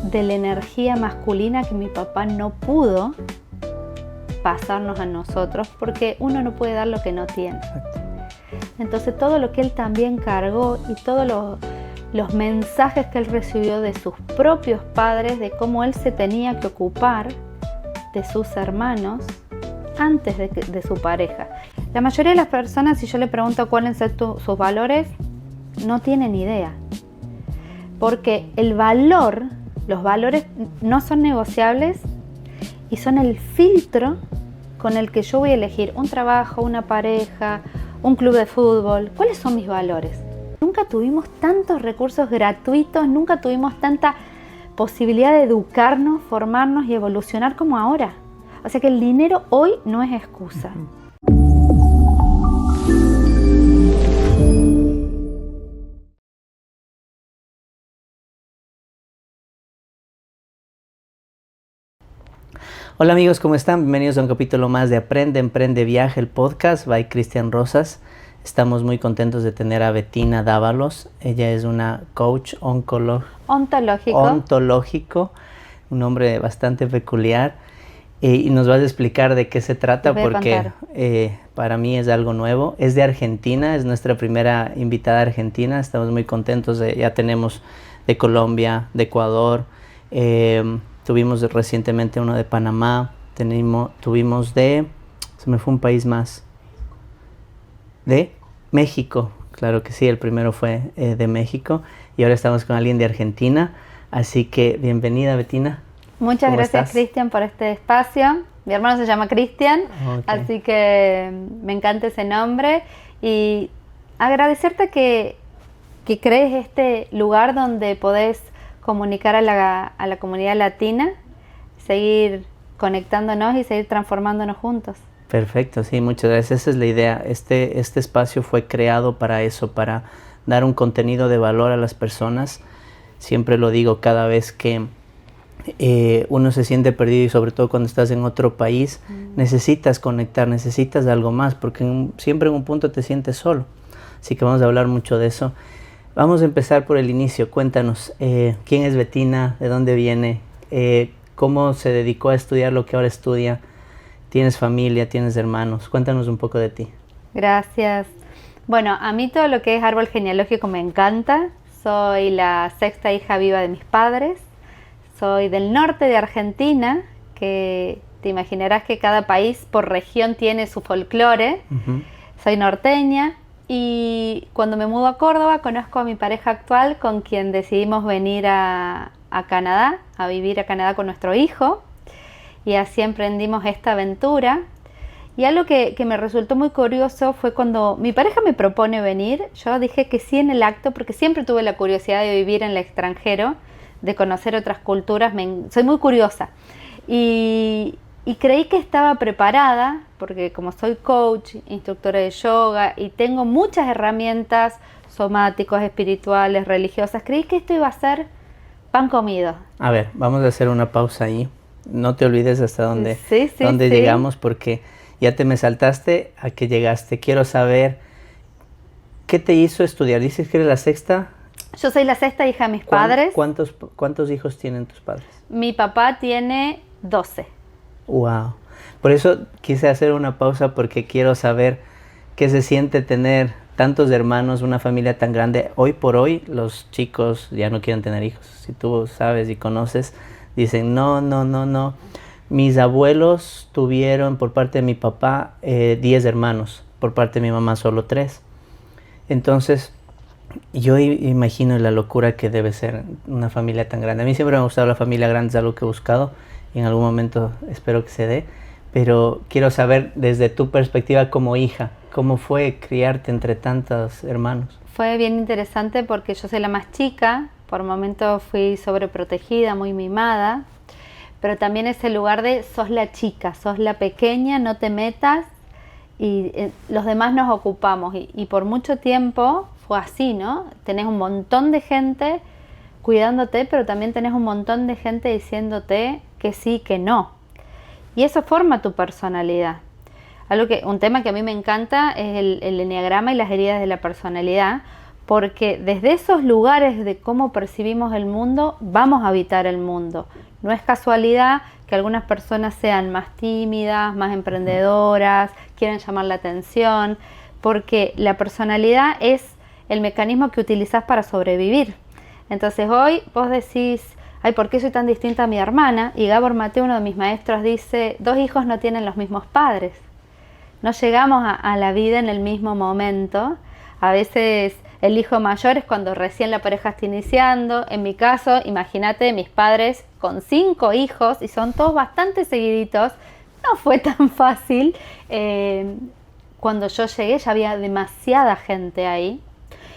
de la energía masculina que mi papá no pudo pasarnos a nosotros, porque uno no puede dar lo que no tiene. Entonces todo lo que él también cargó y todos los mensajes que él recibió de sus propios padres, de cómo él se tenía que ocupar de sus hermanos antes de su pareja. La mayoría de las personas, si yo le pregunto cuáles son sus valores, no tienen idea. Porque los valores no son negociables y son el filtro con el que yo voy a elegir un trabajo, una pareja, un club de fútbol. ¿Cuáles son mis valores? Nunca tuvimos tantos recursos gratuitos, nunca tuvimos tanta posibilidad de educarnos, formarnos y evolucionar como ahora. O sea que el dinero hoy no es excusa. Hola amigos, ¿cómo están? Bienvenidos a un capítulo más de Aprende, Emprende, Viaje, el podcast by Cristian Rosas. Estamos muy contentos de tener a Bettina Dávalos. Ella es una coach ontológico, un nombre bastante peculiar. Y nos vas a explicar de qué se trata porque para mí es algo nuevo. Es de Argentina, es nuestra primera invitada argentina. Estamos muy contentos, ya tenemos de Colombia, de Ecuador. Tuvimos recientemente uno de Panamá, tuvimos se me fue un país más, de México, claro que sí, el primero fue de México y ahora estamos con alguien de Argentina, así que bienvenida Bettina. Muchas gracias Cristian por este espacio. Mi hermano se llama Cristian, así que me encanta ese nombre y agradecerte que crees este lugar donde podés comunicar a la comunidad latina, seguir conectándonos y seguir transformándonos juntos. Perfecto, sí, muchas gracias. Esa es la idea. Este espacio fue creado para eso, para dar un contenido de valor a las personas. Siempre lo digo cada vez que uno se siente perdido y sobre todo cuando estás en otro país, necesitas conectar, necesitas algo más, porque siempre en un punto te sientes solo. Así que vamos a hablar mucho de eso. Vamos a empezar por el inicio. Cuéntanos, ¿quién es Bettina? ¿De dónde viene? ¿Cómo se dedicó a estudiar lo que ahora estudia? ¿Tienes familia? ¿Tienes hermanos? Cuéntanos un poco de ti. Gracias. Bueno, a mí todo lo que es árbol genealógico me encanta. Soy la sexta hija viva de mis padres. Soy del norte de Argentina, que te imaginarás que cada país por región tiene su folclore. Soy norteña. Y cuando me mudo a Córdoba, conozco a mi pareja actual, con quien decidimos venir a Canadá, a vivir a Canadá con nuestro hijo. Y así emprendimos esta aventura. Y algo que me resultó muy curioso fue cuando mi pareja me propone venir. Yo dije que sí en el acto, porque siempre tuve la curiosidad de vivir en el extranjero, de conocer otras culturas. Soy muy curiosa. Y creí que estaba preparada, porque como soy coach, instructora de yoga y tengo muchas herramientas somáticos, espirituales, religiosas, creí que esto iba a ser pan comido. A ver, vamos a hacer una pausa ahí. No te olvides hasta dónde llegamos, porque ya te me saltaste a que llegaste. Quiero saber, ¿qué te hizo estudiar? ¿Dices que eres la sexta? Yo soy la sexta hija de mis padres. ¿Cuántos hijos tienen tus padres? Mi papá tiene 12. Wow. Por eso quise hacer una pausa, porque quiero saber qué se siente tener tantos hermanos, una familia tan grande. Hoy por hoy los chicos ya no quieren tener hijos. Si tú sabes y conoces, dicen no. Mis abuelos tuvieron por parte de mi papá 10 hermanos, por parte de mi mamá solo 3. Entonces yo imagino la locura que debe ser una familia tan grande. A mí siempre me ha gustado la familia grande, es algo que he buscado y en algún momento espero que se dé, pero quiero saber desde tu perspectiva como hija, ¿cómo fue criarte entre tantos hermanos? Fue bien interesante porque yo soy la más chica, por momentos fui sobreprotegida, muy mimada, pero también ese lugar de sos la chica, sos la pequeña, no te metas y los demás nos ocupamos y por mucho tiempo fue así, ¿no? Tenés un montón de gente cuidándote, pero también tenés un montón de gente diciéndote que sí, que no. Y eso forma tu personalidad. Un tema que a mí me encanta es el enneagrama y las heridas de la personalidad, porque desde esos lugares de cómo percibimos el mundo, vamos a habitar el mundo. No es casualidad que algunas personas sean más tímidas, más emprendedoras, quieran llamar la atención, porque la personalidad es el mecanismo que utilizás para sobrevivir. Entonces hoy vos decís, ay, ¿por qué soy tan distinta a mi hermana? Y Gabor Mate, uno de mis maestros, dice, 2 hijos no tienen los mismos padres. No llegamos a la vida en el mismo momento. A veces el hijo mayor es cuando recién la pareja está iniciando. En mi caso, imagínate, mis padres con 5 hijos y son todos bastante seguiditos. No fue tan fácil. Cuando yo llegué ya había demasiada gente ahí.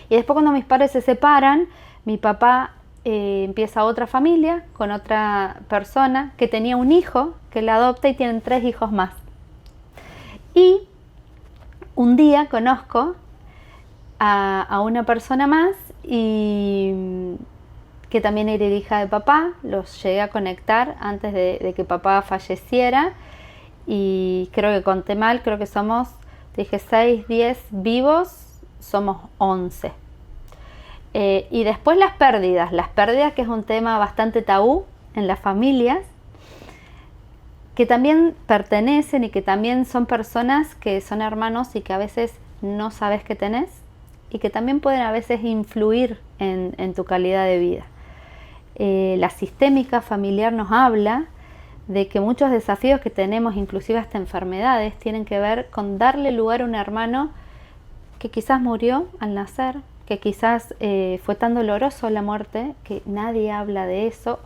Y después cuando mis padres se separan, mi papá empieza otra familia con otra persona que tenía un hijo que la adopta y tienen 3 hijos más. Y un día conozco a una persona más y que también era hija de papá. Los llegué a conectar antes de que papá falleciera y creo que conté mal, creo que somos, dije 6, 10 vivos, somos 11. Y después las pérdidas que es un tema bastante tabú en las familias, que también pertenecen y que también son personas que son hermanos y que a veces no sabes que tenés y que también pueden a veces influir en tu calidad de vida. La sistémica familiar nos habla de que muchos desafíos que tenemos, inclusive hasta enfermedades, tienen que ver con darle lugar a un hermano que quizás murió al nacer, que quizás fue tan doloroso la muerte que nadie habla de eso,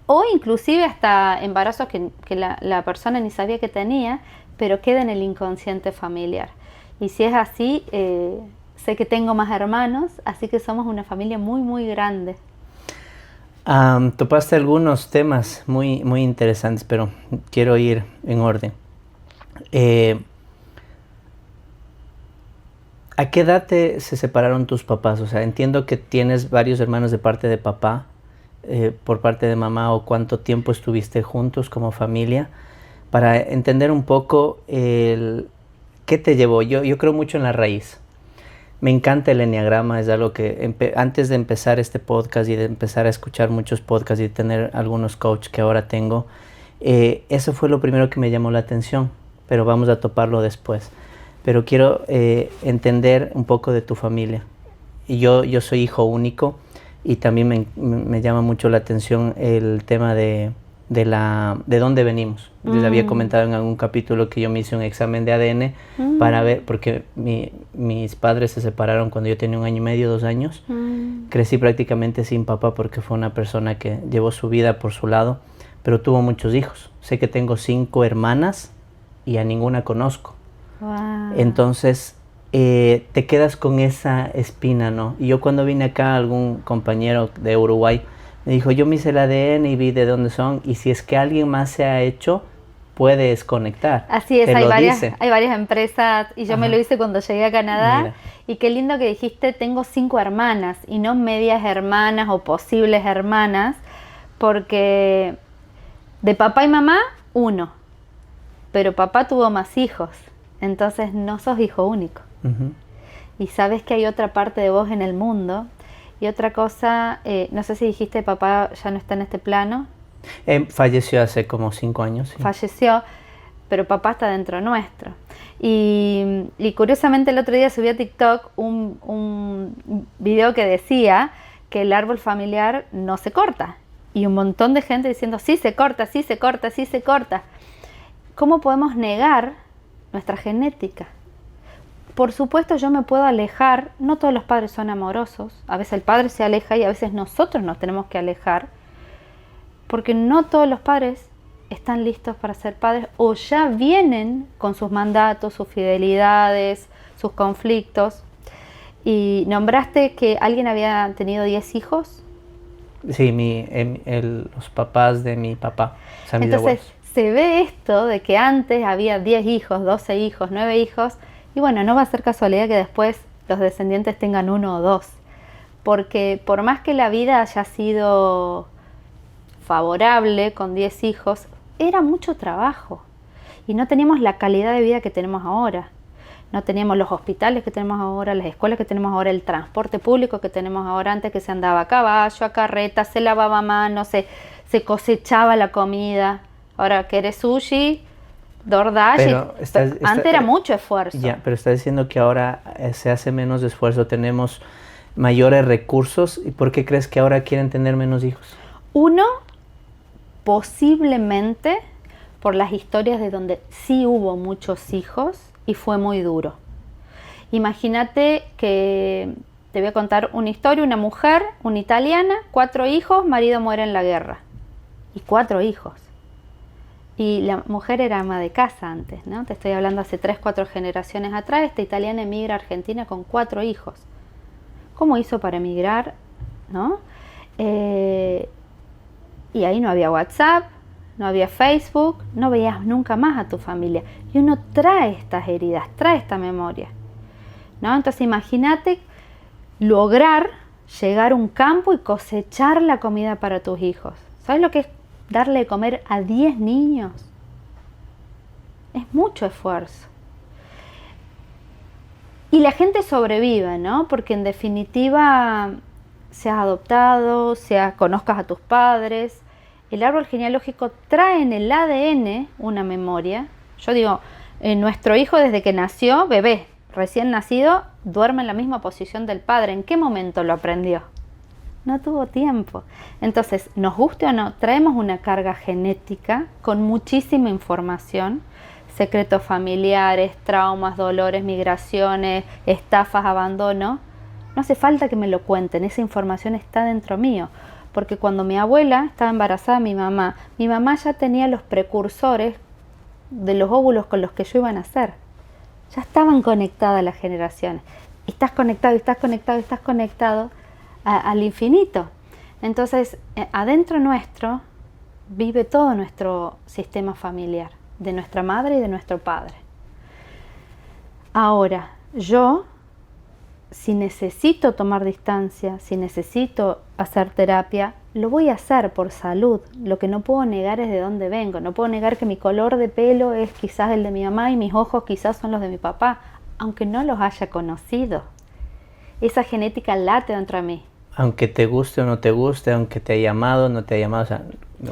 o inclusive hasta embarazos que la persona ni sabía que tenía, pero queda en el inconsciente familiar. Y si es así, sé que tengo más hermanos, así que somos una familia muy, muy grande. Topaste algunos temas muy, muy interesantes, pero quiero ir en orden. ¿A qué edad se separaron tus papás? O sea, entiendo que tienes varios hermanos de parte de papá, por parte de mamá, o cuánto tiempo estuviste juntos como familia, para entender un poco qué te llevó. Yo creo mucho en la raíz. Me encanta el enneagrama, es algo que antes de empezar este podcast y de empezar a escuchar muchos podcasts y de tener algunos coaches que ahora tengo, eso fue lo primero que me llamó la atención, pero vamos a toparlo después. Pero quiero entender un poco de tu familia. Y yo soy hijo único y también me llama mucho la atención el tema de dónde venimos. Les había comentado en algún capítulo que yo me hice un examen de ADN para ver, porque mis padres se separaron cuando yo tenía 1 año y medio, 2 años. Crecí prácticamente sin papá porque fue una persona que llevó su vida por su lado, pero tuvo muchos hijos. Sé que tengo 5 hermanas y a ninguna conozco. Wow. Entonces te quedas con esa espina, ¿no? Y yo cuando vine acá, algún compañero de Uruguay me dijo, yo me hice el ADN y vi de dónde son, y si es que alguien más se ha hecho, puedes conectar. Así es, hay varias empresas, y yo me lo hice cuando llegué a Canadá. Mira. Y qué lindo que dijiste, tengo 5 hermanas, y no medias hermanas o posibles hermanas, porque de papá y mamá, 1, pero papá tuvo más hijos, entonces no sos hijo único. Y sabes que hay otra parte de vos en el mundo. Y otra cosa, no sé si dijiste, papá ya no está en este plano. Falleció hace como 5 años. Sí. Falleció, pero papá está dentro nuestro. Y curiosamente el otro día subí a TikTok un video que decía que el árbol familiar no se corta. Y un montón de gente diciendo, sí se corta, sí se corta, sí se corta. ¿Cómo podemos negar nuestra genética? Por supuesto, yo me puedo alejar, no todos los padres son amorosos, a veces el padre se aleja y a veces nosotros nos tenemos que alejar, porque no todos los padres están listos para ser padres o ya vienen con sus mandatos, sus fidelidades, sus conflictos. Y nombraste que alguien había tenido 10 hijos. Sí, los papás de mi papá. O sea, entonces se ve esto de que antes había 10 hijos, 12 hijos, 9 hijos. Y bueno, no va a ser casualidad que después los descendientes tengan 1 o 2, porque por más que la vida haya sido favorable con 10 hijos, era mucho trabajo y no teníamos la calidad de vida que tenemos ahora. no teníamos los hospitales que tenemos ahora, las escuelas que tenemos ahora, el transporte público que tenemos ahora. Antes, que se andaba a caballo, a carreta, se lavaba a mano, se cosechaba la comida. Ahora, ¿querés sushi? DoorDash. Pero antes era mucho esfuerzo. Ya, pero está diciendo que ahora se hace menos esfuerzo, tenemos mayores recursos. ¿Y por qué crees que ahora quieren tener menos hijos? Uno, posiblemente por las historias de donde sí hubo muchos hijos y fue muy duro. Imagínate que te voy a contar una historia, una mujer, una italiana, 4 hijos, marido muere en la guerra. Y 4 hijos. Y la mujer era ama de casa antes, ¿no? Te estoy hablando hace 3, 4 generaciones atrás. Esta italiana emigra a Argentina con 4 hijos. ¿Cómo hizo para emigrar? ¿No? Y ahí no había WhatsApp, no había Facebook, no veías nunca más a tu familia. Y uno trae estas heridas, trae esta memoria, ¿no? Entonces imagínate lograr llegar a un campo y cosechar la comida para tus hijos. ¿Sabes lo que es darle de comer a 10 niños? Es mucho esfuerzo. Y la gente sobrevive, ¿no? Porque en definitiva, seas adoptado, conozcas a tus padres, el árbol genealógico trae en el ADN una memoria. Yo digo, nuestro hijo desde que nació, bebé, recién nacido, duerme en la misma posición del padre. ¿En qué momento lo aprendió? No tuvo tiempo. Entonces, nos guste o no, traemos una carga genética con muchísima información, secretos familiares, traumas, dolores, migraciones, estafas, abandono. No hace falta que me lo cuenten, esa información está dentro mío. Porque cuando mi abuela estaba embarazada de mi mamá ya tenía los precursores de los óvulos con los que yo iba a nacer. Ya estaban conectadas las generaciones. Estás conectado, estás conectado, estás conectado al infinito. Entonces, adentro nuestro vive todo nuestro sistema familiar, de nuestra madre y de nuestro padre. Ahora, yo, si necesito tomar distancia, si necesito hacer terapia, lo voy a hacer por salud. Lo que no puedo negar es de dónde vengo. No puedo negar que mi color de pelo es quizás el de mi mamá y mis ojos quizás son los de mi papá, aunque no los haya conocido. Esa genética late dentro de mí. Aunque te guste o no te guste, aunque te haya llamado o no te haya llamado. O sea,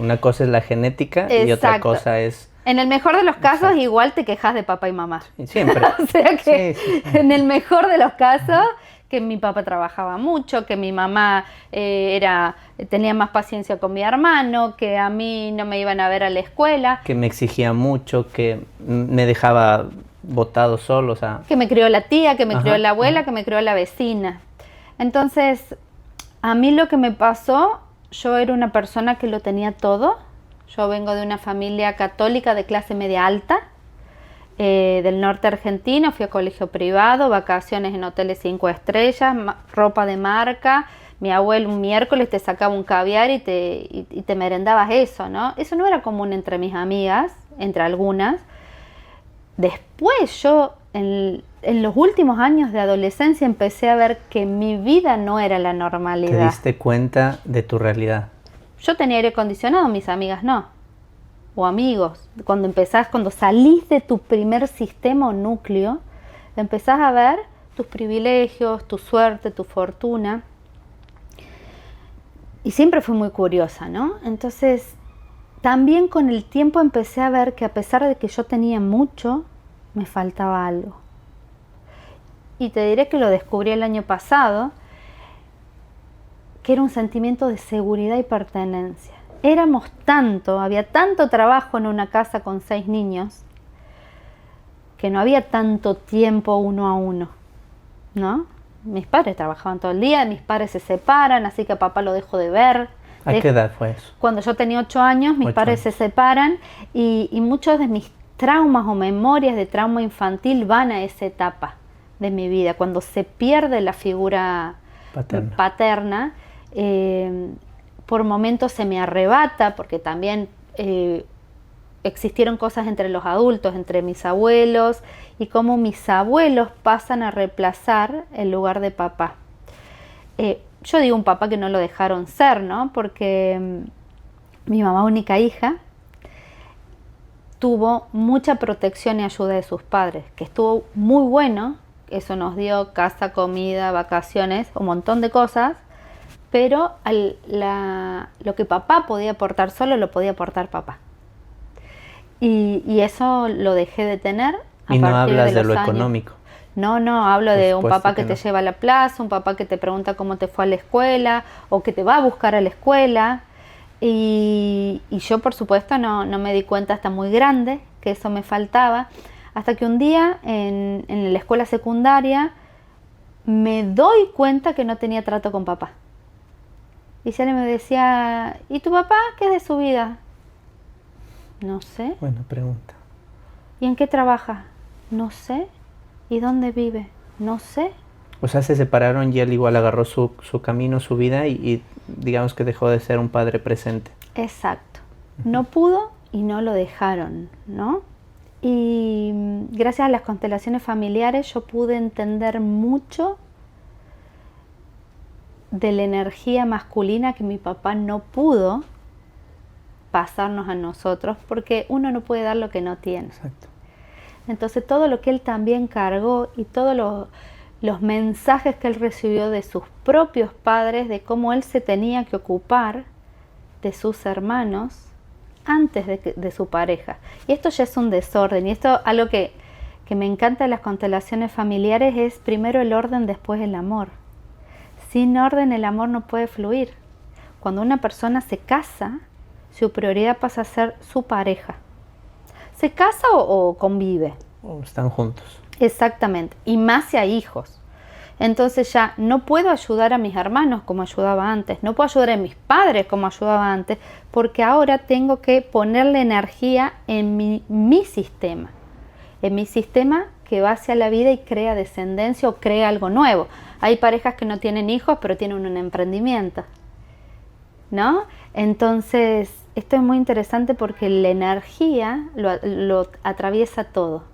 una cosa es la genética. Exacto. Y otra cosa es... En el mejor de los casos, exacto, igual te quejas de papá y mamá. Siempre. O sea que sí. En el mejor de los casos, que mi papá trabajaba mucho, que mi mamá tenía más paciencia con mi hermano, que a mí no me iban a ver a la escuela. Que me exigía mucho, que me dejaba botado solo. O sea... Que me crió la tía, que me crió la abuela, que me crió la vecina. Entonces, a mí lo que me pasó, yo era una persona que lo tenía todo. Yo vengo de una familia católica de clase media alta, del norte argentino. Fui a colegio privado, vacaciones en hoteles 5 estrellas, ropa de marca. Mi abuelo un miércoles te sacaba un caviar y te merendabas eso, ¿no? Eso no era común entre mis amigas, entre algunas. Después yo, en los últimos años de adolescencia, empecé a ver que mi vida no era la normalidad. ¿Te diste cuenta de tu realidad? Yo tenía aire acondicionado, mis amigas no. O amigos. Cuando salís de tu primer sistema o núcleo, empezás a ver tus privilegios, tu suerte, tu fortuna. Y siempre fui muy curiosa, ¿no? Entonces, también con el tiempo empecé a ver que a pesar de que yo tenía mucho, me faltaba algo. Y te diré que lo descubrí el año pasado, que era un sentimiento de seguridad y pertenencia. Había tanto trabajo en una casa con 6 niños, que no había tanto tiempo uno a uno, ¿no? Mis padres trabajaban todo el día, mis padres se separan, así que a papá lo dejo de ver. ¿A qué edad fue eso? Cuando yo tenía 8 años, mis padres se separan y muchos de mis traumas o memorias de trauma infantil van a esa etapa de mi vida, cuando se pierde la figura paterna. Por momentos se me arrebata, porque también existieron cosas entre los adultos, entre mis abuelos, y cómo mis abuelos pasan a reemplazar el lugar de papá. Yo digo un papá que no lo dejaron ser, ¿no? Porque mi mamá, única hija, tuvo mucha protección y ayuda de sus padres, que estuvo muy bueno. Eso nos dio casa, comida, vacaciones, un montón de cosas, pero lo que papá podía aportar solo lo podía aportar papá. Y eso lo dejé de tener a Y no partir hablas de los lo años. económico. No, hablo Por de un supuesto papá que que te no. lleva a la plaza, un papá que te pregunta cómo te fue a la escuela o que te va a buscar a la escuela. Y yo, por supuesto, no me di cuenta hasta muy grande que eso me faltaba, hasta que un día en la escuela secundaria me doy cuenta que no tenía trato con papá. Y Sally me decía, ¿y tu papá qué es de su vida? No sé. Buena pregunta. ¿Y en qué trabaja? No sé. ¿Y dónde vive? No sé. O sea, se separaron y él igual agarró su camino, su vida y digamos que dejó de ser un padre presente. Exacto. No pudo y no lo dejaron, ¿no? Y gracias a las constelaciones familiares yo pude entender mucho de la energía masculina que mi papá no pudo pasarnos a nosotros, porque uno no puede dar lo que no tiene. Exacto. Entonces todo lo que él también cargó y todos los mensajes que él recibió de sus propios padres, de cómo él se tenía que ocupar de sus hermanos antes de su pareja. Y esto ya es un desorden, y esto algo que me encanta de las constelaciones familiares es primero el orden, después el amor. Sin orden el amor no puede fluir. Cuando una persona se casa, su prioridad pasa a ser su pareja. ¿Se casa o convive? O están juntos. Exactamente, y más si hay hijos. Entonces ya no puedo ayudar a mis hermanos como ayudaba antes, no puedo ayudar a mis padres como ayudaba antes, porque ahora tengo que ponerle energía en mi sistema, en mi sistema que va hacia la vida y crea descendencia o crea algo nuevo. Hay parejas que no tienen hijos, pero tienen un emprendimiento, ¿no? Entonces, esto es muy interesante porque la energía lo atraviesa todo.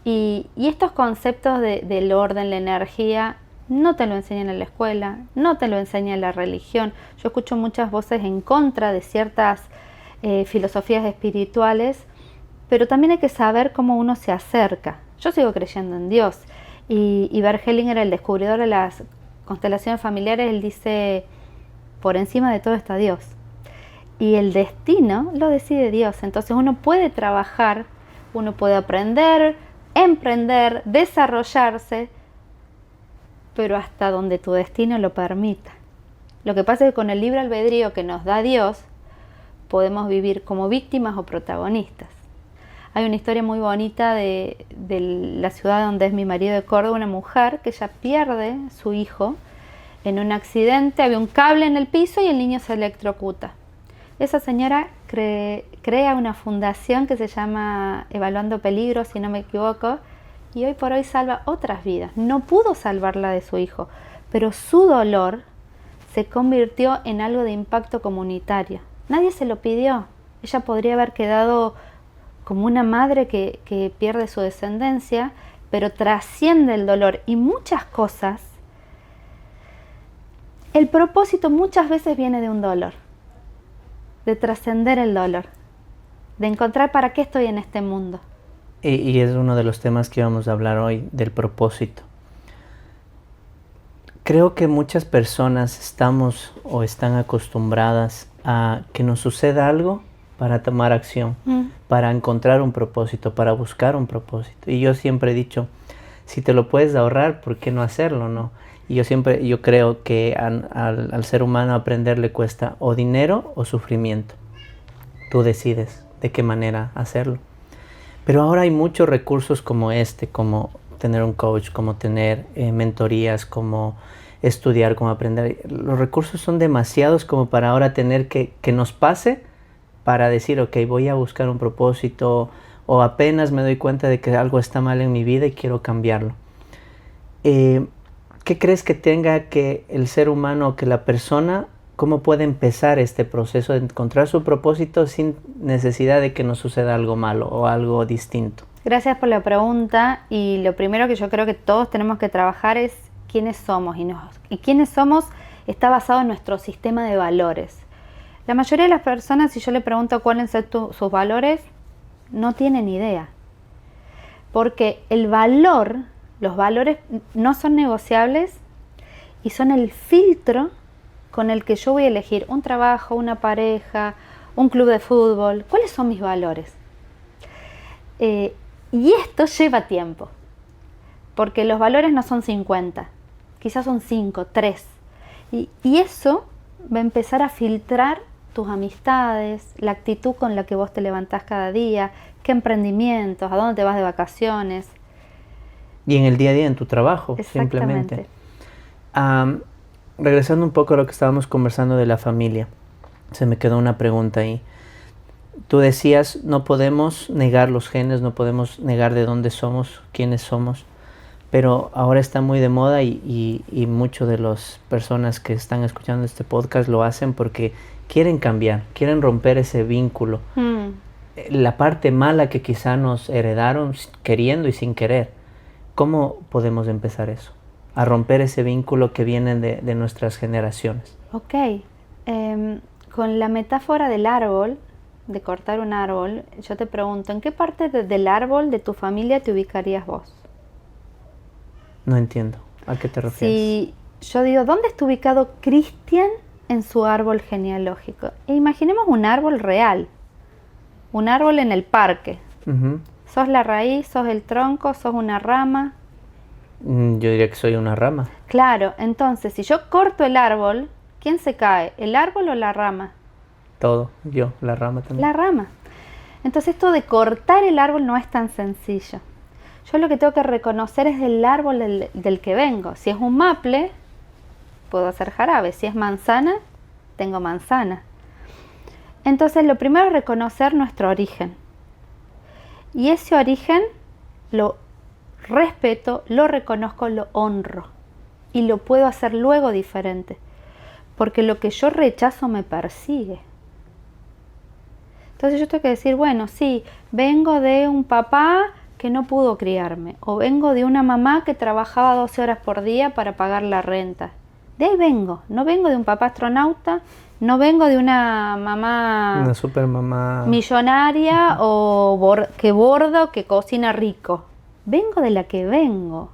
Y estos conceptos del orden, la energía, no te lo enseñan en la escuela, no te lo enseña la religión. Yo escucho muchas voces en contra de ciertas filosofías espirituales, pero también hay que saber cómo uno se acerca. Yo sigo creyendo en Dios. Y Bert Hellinger, el descubridor de las constelaciones familiares, él dice, por encima de todo está Dios. Y el destino lo decide Dios. Entonces uno puede trabajar, uno puede aprender, emprender, desarrollarse, pero hasta donde tu destino lo permita. Lo que pasa es que con el libre albedrío que nos da Dios, podemos vivir como víctimas o protagonistas. Hay una historia muy bonita de la ciudad donde es mi marido, de Córdoba, una mujer que ella pierde su hijo en un accidente, había un cable en el piso y el niño se electrocuta. Esa señora crea una fundación que se llama Evaluando Peligros, si no me equivoco, y hoy por hoy salva otras vidas. No pudo salvarla de su hijo, pero su dolor se convirtió en algo de impacto comunitario. Nadie se lo pidió. Ella podría haber quedado como una madre que pierde su descendencia, pero trasciende el dolor y muchas cosas. El propósito muchas veces viene de un dolor, de trascender el dolor, de encontrar para qué estoy en este mundo. Y es uno de los temas que vamos a hablar hoy, del propósito. Creo que muchas personas estamos o están acostumbradas a que nos suceda algo para tomar acción, para encontrar un propósito, para buscar un propósito. Y yo siempre he dicho, si te lo puedes ahorrar, ¿por qué no hacerlo, no? Y yo creo que al ser humano aprender le cuesta o dinero o sufrimiento. Tú decides de qué manera hacerlo. Pero ahora hay muchos recursos como como tener un coach, como tener mentorías, como estudiar, como aprender. Los recursos son demasiados como para ahora tener que nos pase para decir, ok, voy a buscar un propósito, o apenas me doy cuenta de que algo está mal en mi vida y quiero cambiarlo. ¿Qué crees que tenga que el ser humano, que la persona, cómo puede empezar este proceso de encontrar su propósito sin necesidad de que nos suceda algo malo o algo distinto? Gracias por la pregunta, y lo primero que yo creo que todos tenemos que trabajar es quiénes somos, y quiénes somos está basado en nuestro sistema de valores. La mayoría de las personas, si yo le pregunto cuáles son sus valores, no tienen idea. Porque los valores no son negociables y son el filtro con el que yo voy a elegir un trabajo, una pareja, un club de fútbol. ¿Cuáles son mis valores? Y esto lleva tiempo, porque los valores no son 50, quizás son 5, 3. Y eso va a empezar a filtrar tus amistades, la actitud con la que vos te levantás cada día, qué emprendimientos, a dónde te vas de vacaciones. Y en el día a día, en tu trabajo, simplemente. Regresando un poco a lo que estábamos conversando de la familia, se me quedó una pregunta ahí. Tú decías, no podemos negar los genes, no podemos negar de dónde somos, quiénes somos, pero ahora está muy de moda y muchas de las personas que están escuchando este podcast lo hacen porque quieren cambiar, quieren romper ese vínculo. La parte mala que quizá nos heredaron queriendo y sin querer. ¿Cómo podemos empezar eso? A romper ese vínculo que viene de nuestras generaciones. Ok, con la metáfora del árbol, de cortar un árbol, yo te pregunto, ¿en qué parte del árbol de tu familia te ubicarías vos? No entiendo. ¿A qué te refieres? Si yo digo, ¿dónde está ubicado Cristian en su árbol genealógico? E imaginemos un árbol real, un árbol en el parque. ¿Sos la raíz, sos el tronco, sos una rama? Yo diría que soy una rama. Claro, entonces si yo corto el árbol, ¿quién se cae? ¿El árbol o la rama? Todo, yo, la rama también. La rama. Entonces esto de cortar el árbol no es tan sencillo. Yo lo que tengo que reconocer es el árbol del que vengo. Si es un maple, puedo hacer jarabe. Si es manzana, tengo manzana. Entonces lo primero es reconocer nuestro origen. Y ese origen lo respeto, lo reconozco, lo honro. Y lo puedo hacer luego diferente. Porque lo que yo rechazo me persigue. Entonces yo tengo que decir, bueno, sí, vengo de un papá que no pudo criarme, o vengo de una mamá que trabajaba 12 horas por día para pagar la renta. De ahí vengo, no vengo de un papá astronauta, no vengo de una mamá, una super mamá millonaria o que borda o que cocina rico. Vengo de la que vengo,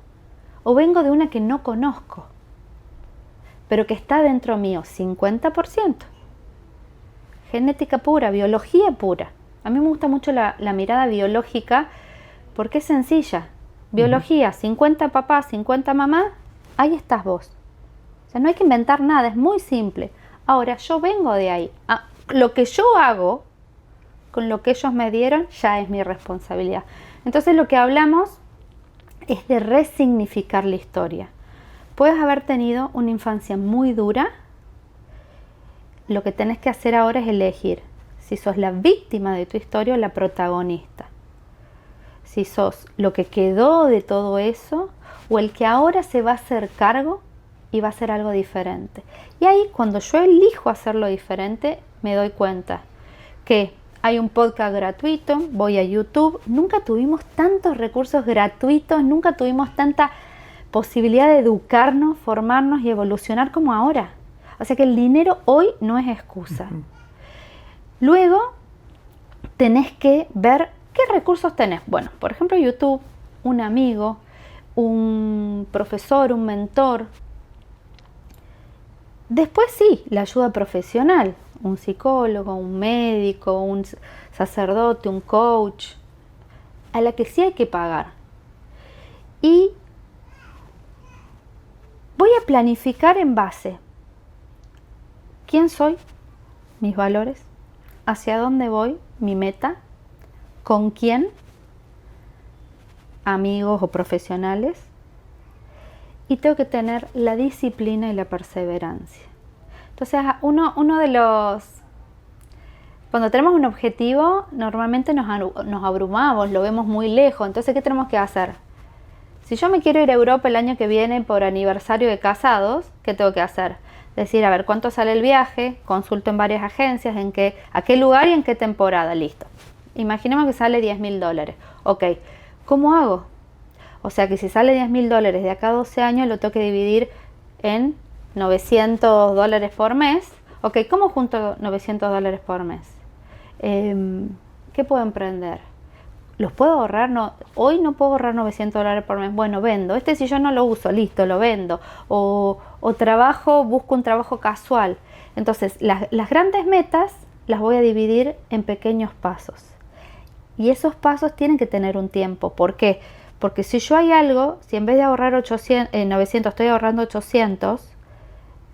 o vengo de una que no conozco, pero que está dentro mío, 50%. Genética pura, biología pura. A mí me gusta mucho la mirada biológica porque es sencilla. Biología, 50 papás, 50 mamá, ahí estás vos. O sea, no hay que inventar nada, es muy simple. Ahora, yo vengo de ahí. Lo que yo hago con lo que ellos me dieron ya es mi responsabilidad. Entonces lo que hablamos es de resignificar la historia. Puedes haber tenido una infancia muy dura. Lo que tenés que hacer ahora es elegir si sos la víctima de tu historia o la protagonista. Si sos lo que quedó de todo eso o el que ahora se va a hacer cargo y va a hacer algo diferente. Y ahí cuando yo elijo hacerlo diferente me doy cuenta que hay un podcast gratuito, voy a YouTube, nunca tuvimos tantos recursos gratuitos, nunca tuvimos tanta posibilidad de educarnos, formarnos y evolucionar como ahora. O sea que el dinero hoy no es excusa. Luego tenés que ver qué recursos tenés. Bueno, por ejemplo YouTube, un amigo, un profesor, un mentor. Después sí, la ayuda profesional, un psicólogo, un médico, un sacerdote, un coach, a la que sí hay que pagar. Y voy a planificar en base quién soy, mis valores, hacia dónde voy, mi meta, con quién, amigos o profesionales, y tengo que tener la disciplina y la perseverancia. Entonces, uno de los... Cuando tenemos un objetivo, normalmente nos abrumamos, lo vemos muy lejos. Entonces, ¿qué tenemos que hacer? Si yo me quiero ir a Europa el año que viene por aniversario de casados, ¿qué tengo que hacer? Decir, a ver, ¿cuánto sale el viaje? Consulto en varias agencias, a qué lugar y en qué temporada, listo. Imaginemos que sale $10.000. Ok, ¿cómo hago? O sea que si sale $10.000 de acá a 12 años, lo tengo que dividir en $900 por mes. Ok, ¿cómo junto $900 por mes? ¿Qué puedo emprender? ¿los puedo ahorrar? No, hoy no puedo ahorrar $900 por mes. Bueno, vendo. Este sillón no lo uso, listo, lo vendo. O busco un trabajo casual. Entonces, las grandes metas las voy a dividir en pequeños pasos. Y esos pasos tienen que tener un tiempo. ¿Por qué? Porque si yo hay algo, si en vez de ahorrar 900 estoy ahorrando 800,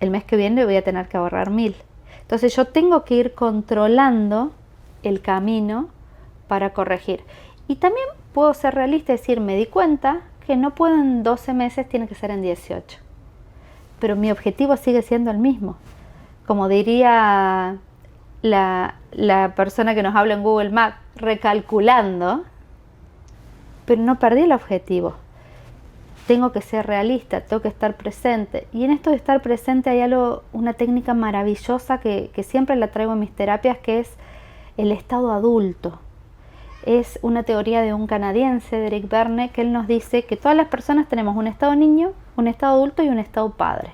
el mes que viene voy a tener que ahorrar 1000. Entonces yo tengo que ir controlando el camino para corregir. Y también puedo ser realista y decir, me di cuenta que no puedo en 12 meses, tiene que ser en 18. Pero mi objetivo sigue siendo el mismo. Como diría la persona que nos habla en Google Maps, recalculando, pero no perdí el objetivo. Tengo que ser realista, tengo que estar presente. Y en esto de estar presente hay una técnica maravillosa que siempre la traigo en mis terapias, que es el estado adulto. Es una teoría de un canadiense, de Eric Berne, que él nos dice que todas las personas tenemos un estado niño, un estado adulto y un estado padre.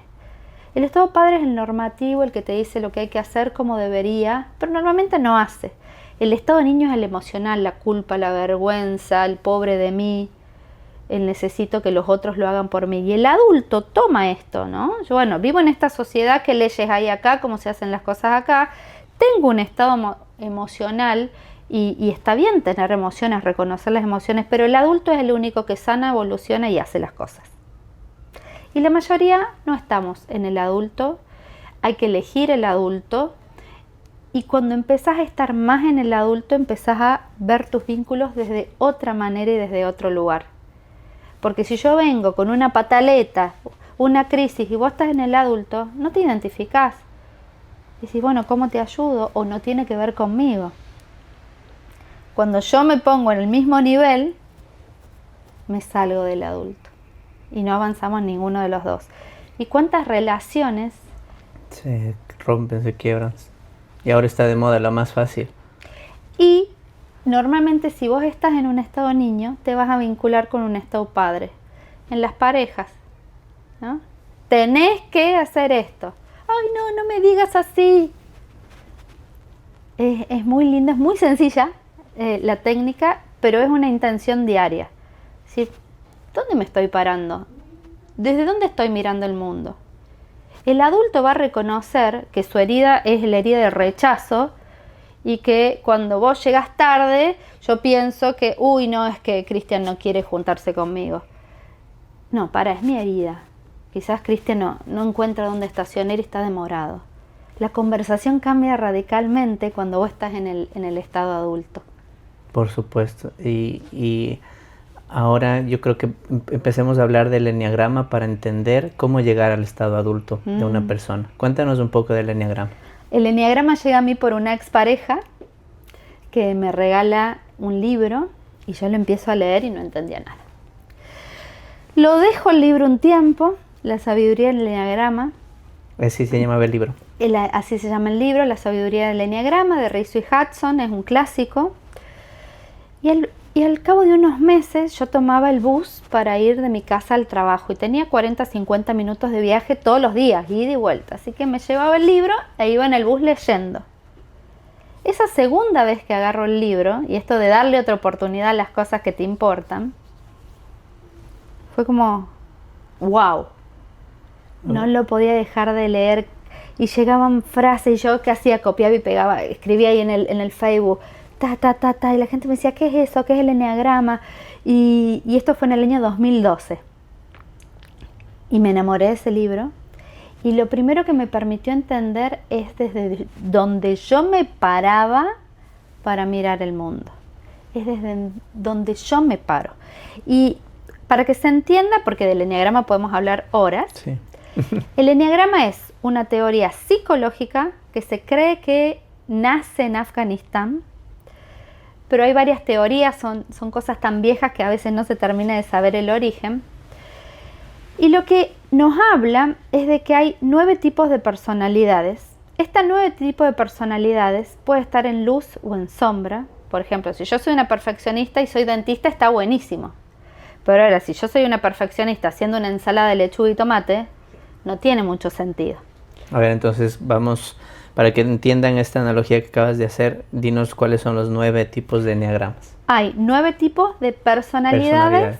El estado padre es el normativo, el que te dice lo que hay que hacer como debería, pero normalmente no hace. El estado niño es el emocional, la culpa, la vergüenza, el pobre de mí, el necesito que los otros lo hagan por mí. Y el adulto toma esto, ¿no? Yo, bueno, vivo en esta sociedad, ¿qué leyes hay acá? ¿Cómo se hacen las cosas acá? Tengo un estado emocional y está bien tener emociones, reconocer las emociones, pero el adulto es el único que sana, evoluciona y hace las cosas. Y la mayoría no estamos en el adulto, hay que elegir el adulto. Y cuando empezás a estar más en el adulto, empezás a ver tus vínculos desde otra manera y desde otro lugar. Porque si yo vengo con una pataleta, una crisis, y vos estás en el adulto, no te identificás. Y decís, bueno, ¿cómo te ayudo? O no tiene que ver conmigo. Cuando yo me pongo en el mismo nivel, me salgo del adulto. Y no avanzamos ninguno de los dos. ¿Y cuántas relaciones se rompen, se quiebran? Y ahora está de moda la más fácil. Y normalmente si vos estás en un estado niño, te vas a vincular con un estado padre. En las parejas, ¿no? Tenés que hacer esto. Ay, no me digas así. Es muy linda, es muy sencilla la técnica, pero es una intención diaria. Es decir, ¿dónde me estoy parando? ¿Desde dónde estoy mirando el mundo? El adulto va a reconocer que su herida es la herida de rechazo y que cuando vos llegas tarde, yo pienso que, uy, no, es que Cristian no quiere juntarse conmigo. No, es mi herida. Quizás Cristian no encuentra dónde estacionar y está demorado. La conversación cambia radicalmente cuando vos estás en el estado adulto. Por supuesto. Y ahora yo creo que empecemos a hablar del eneagrama para entender cómo llegar al estado adulto de una persona. Cuéntanos un poco del eneagrama. El eneagrama llega a mí por una expareja que me regala un libro y yo lo empiezo a leer y no entendía nada. Lo dejo el libro un tiempo, La sabiduría del eneagrama. Así se llamaba el libro. Así se llama el libro, La sabiduría del eneagrama, de Riso y Hudson, es un clásico. Y al cabo de unos meses yo tomaba el bus para ir de mi casa al trabajo y tenía 40-50 minutos de viaje todos los días, ida y vuelta. Así que me llevaba el libro e iba en el bus leyendo. Esa segunda vez que agarro el libro, y esto de darle otra oportunidad a las cosas que te importan, fue como, wow, no lo podía dejar de leer. Y llegaban frases, y yo que hacía, copiaba y pegaba, escribía ahí en el Facebook, y la gente me decía, ¿qué es eso? ¿Qué es el eneagrama? Y esto fue en el año 2012. Y me enamoré de ese libro. Y lo primero que me permitió entender es desde donde yo me paraba para mirar el mundo. Es desde donde yo me paro. Y para que se entienda, porque del eneagrama podemos hablar horas, sí. El eneagrama es una teoría psicológica que se cree que nace en Afganistán, pero hay varias teorías, son cosas tan viejas que a veces no se termina de saber el origen. Y lo que nos habla es de que hay 9 tipos de personalidades. Estos 9 tipos de personalidades puede estar en luz o en sombra. Por ejemplo, si yo soy una perfeccionista y soy dentista, está buenísimo. Pero ahora, si yo soy una perfeccionista haciendo una ensalada de lechuga y tomate, no tiene mucho sentido. A ver, entonces vamos Para que entiendan esta analogía que acabas de hacer, dinos cuáles son los 9 tipos de enneagramas. Hay 9 tipos de personalidades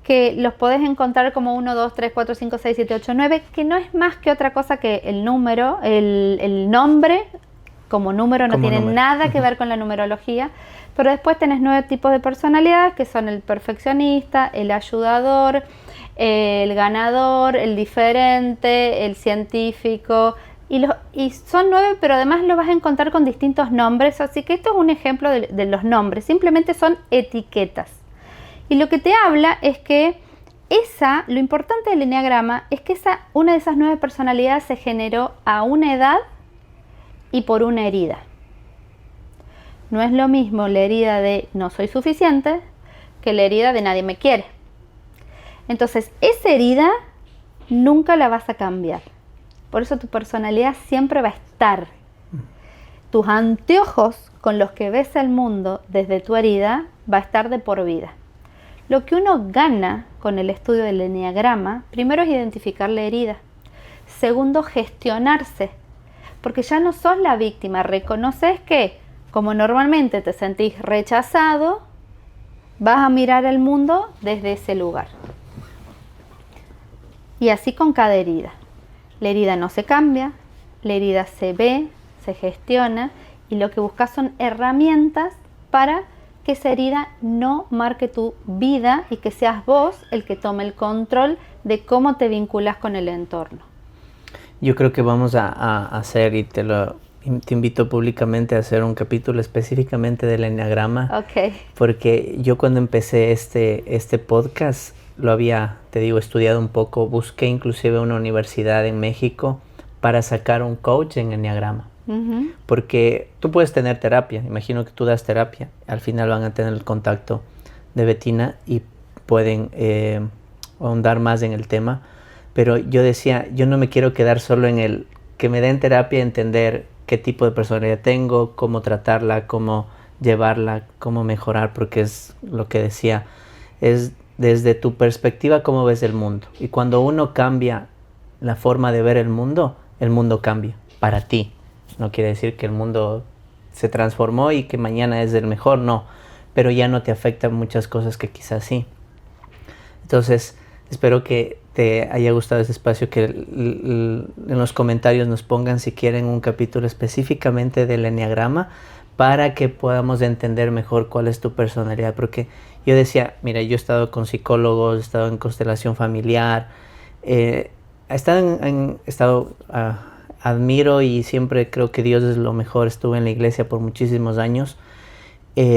que los podés encontrar como 1, 2, 3, 4, 5, 6, 7, 8, 9, que no es más que otra cosa que el número, el nombre como número no tiene nada que ver con la numerología, pero después tenés 9 tipos de personalidades que son el perfeccionista, el ayudador, el ganador, el diferente, el científico, y son 9, pero además lo vas a encontrar con distintos nombres, así que esto es un ejemplo de los nombres, simplemente son etiquetas. Y lo que te habla es que lo importante del enneagrama es que una de esas 9 personalidades se generó a una edad y por una herida. No es lo mismo la herida de no soy suficiente que la herida de nadie me quiere. Entonces, esa herida nunca la vas a cambiar. Por eso tu personalidad siempre va a estar. Tus anteojos con los que ves el mundo desde tu herida va a estar de por vida. Lo que uno gana con el estudio del enneagrama, primero es identificar la herida. Segundo, gestionarse. Porque ya no sos la víctima, reconoces que, como normalmente te sentís rechazado, vas a mirar el mundo desde ese lugar. Y así con cada herida. La herida no se cambia, la herida se ve, se gestiona, y lo que buscas son herramientas para que esa herida no marque tu vida y que seas vos el que tome el control de cómo te vinculas con el entorno. Yo creo que vamos a hacer, y te invito públicamente a hacer un capítulo específicamente del enneagrama. Okay. Porque yo cuando empecé este podcast lo había, te digo, estudiado un poco. Busqué inclusive una universidad en México para sacar un coach en enneagrama. Uh-huh. Porque tú puedes tener terapia, imagino que tú das terapia, al final van a tener el contacto de Bettina y pueden ahondar más en el tema. Pero yo decía, yo no me quiero quedar solo en el que me den terapia, entender qué tipo de personalidad tengo, cómo tratarla, cómo llevarla, cómo mejorar, porque es lo que decía, es desde tu perspectiva cómo ves el mundo. Y cuando uno cambia la forma de ver el mundo cambia para ti. No quiere decir que el mundo se transformó y que mañana es el mejor, no. Pero ya no te afectan muchas cosas que quizás sí. Entonces, espero que te haya gustado este espacio, que en los comentarios nos pongan si quieren un capítulo específicamente del enneagrama para que podamos entender mejor cuál es tu personalidad. Porque yo decía, mira, yo he estado con psicólogos, he estado en constelación familiar, admiro y siempre creo que Dios es lo mejor. Estuve en la iglesia por muchísimos años,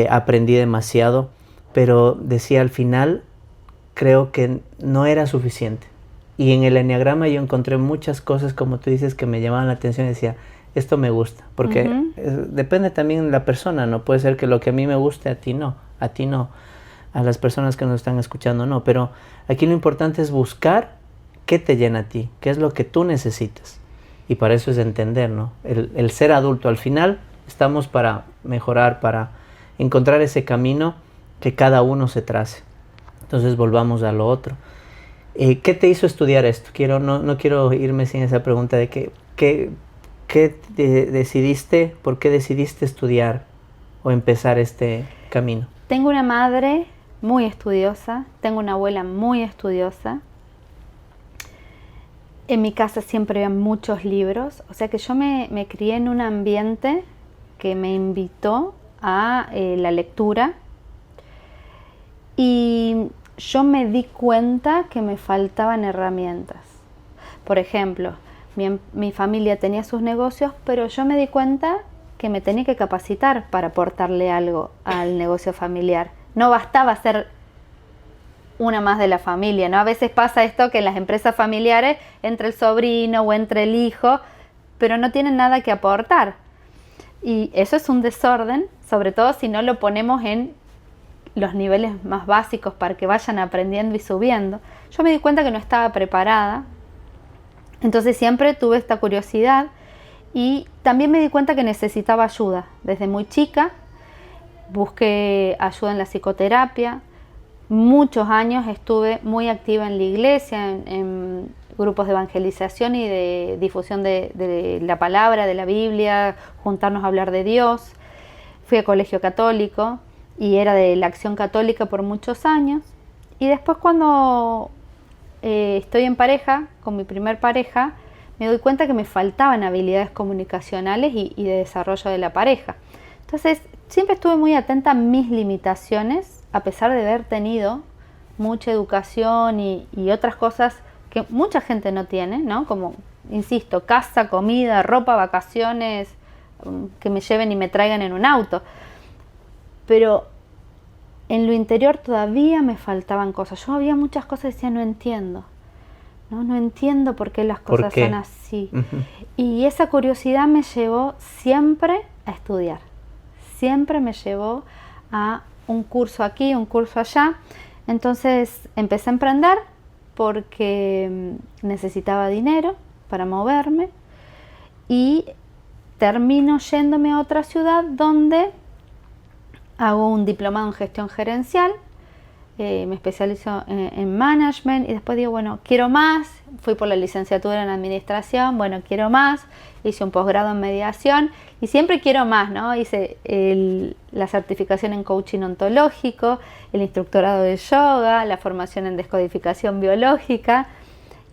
aprendí demasiado, pero decía al final, creo que no era suficiente. Y en el enneagrama yo encontré muchas cosas, como tú dices, que me llamaban la atención y decía, esto me gusta. Porque depende también de la persona, ¿no? Puede ser que lo que a mí me guste, a ti no, a las personas que nos están escuchando no. Pero aquí lo importante es buscar qué te llena a ti, qué es lo que tú necesitas. Y para eso es entender, ¿no? El ser adulto, al final estamos para mejorar, para encontrar ese camino que cada uno se trace. Entonces volvamos a lo otro. ¿Qué te hizo estudiar esto? No quiero irme sin esa pregunta de ¿qué decidiste, por qué decidiste estudiar o empezar este camino? Tengo una madre muy estudiosa, tengo una abuela muy estudiosa. En mi casa siempre había muchos libros, o sea que yo me crié en un ambiente que me invitó a la lectura. Y yo me di cuenta que me faltaban herramientas. Por ejemplo, mi familia tenía sus negocios, pero yo me di cuenta que me tenía que capacitar para aportarle algo al negocio familiar. No bastaba ser una más de la familia, ¿no? A veces pasa esto que en las empresas familiares entra el sobrino o entra el hijo, pero no tienen nada que aportar. Y eso es un desorden, sobre todo si no lo ponemos en los niveles más básicos para que vayan aprendiendo y subiendo. Yo me di cuenta que no estaba preparada, entonces siempre tuve esta curiosidad y también me di cuenta que necesitaba ayuda. Desde muy chica busqué ayuda en la psicoterapia, muchos años estuve muy activa en la iglesia, en grupos de evangelización y de difusión de la palabra, de la Biblia, juntarnos a hablar de Dios. Fui a colegio católico y era de la Acción Católica por muchos años. Y después cuando estoy en pareja, con mi primer pareja, me doy cuenta que me faltaban habilidades comunicacionales y de desarrollo de la pareja. Entonces, siempre estuve muy atenta a mis limitaciones, a pesar de haber tenido mucha educación y otras cosas que mucha gente no tiene, ¿no? Como, insisto, casa, comida, ropa, vacaciones, que me lleven y me traigan en un auto. Pero en lo interior todavía me faltaban cosas. Yo había muchas cosas que decía, no entiendo. No entiendo por qué las cosas son así. Y esa curiosidad me llevó siempre a estudiar. Siempre me llevó a un curso aquí, un curso allá. Entonces empecé a emprender porque necesitaba dinero para moverme y termino yéndome a otra ciudad donde hago un diplomado en gestión gerencial, me especializo en management y después digo, bueno, quiero más, fui por la licenciatura en administración, bueno, quiero más, hice un posgrado en mediación y siempre quiero más, ¿no? Hice la certificación en coaching ontológico, el instructorado de yoga, la formación en descodificación biológica.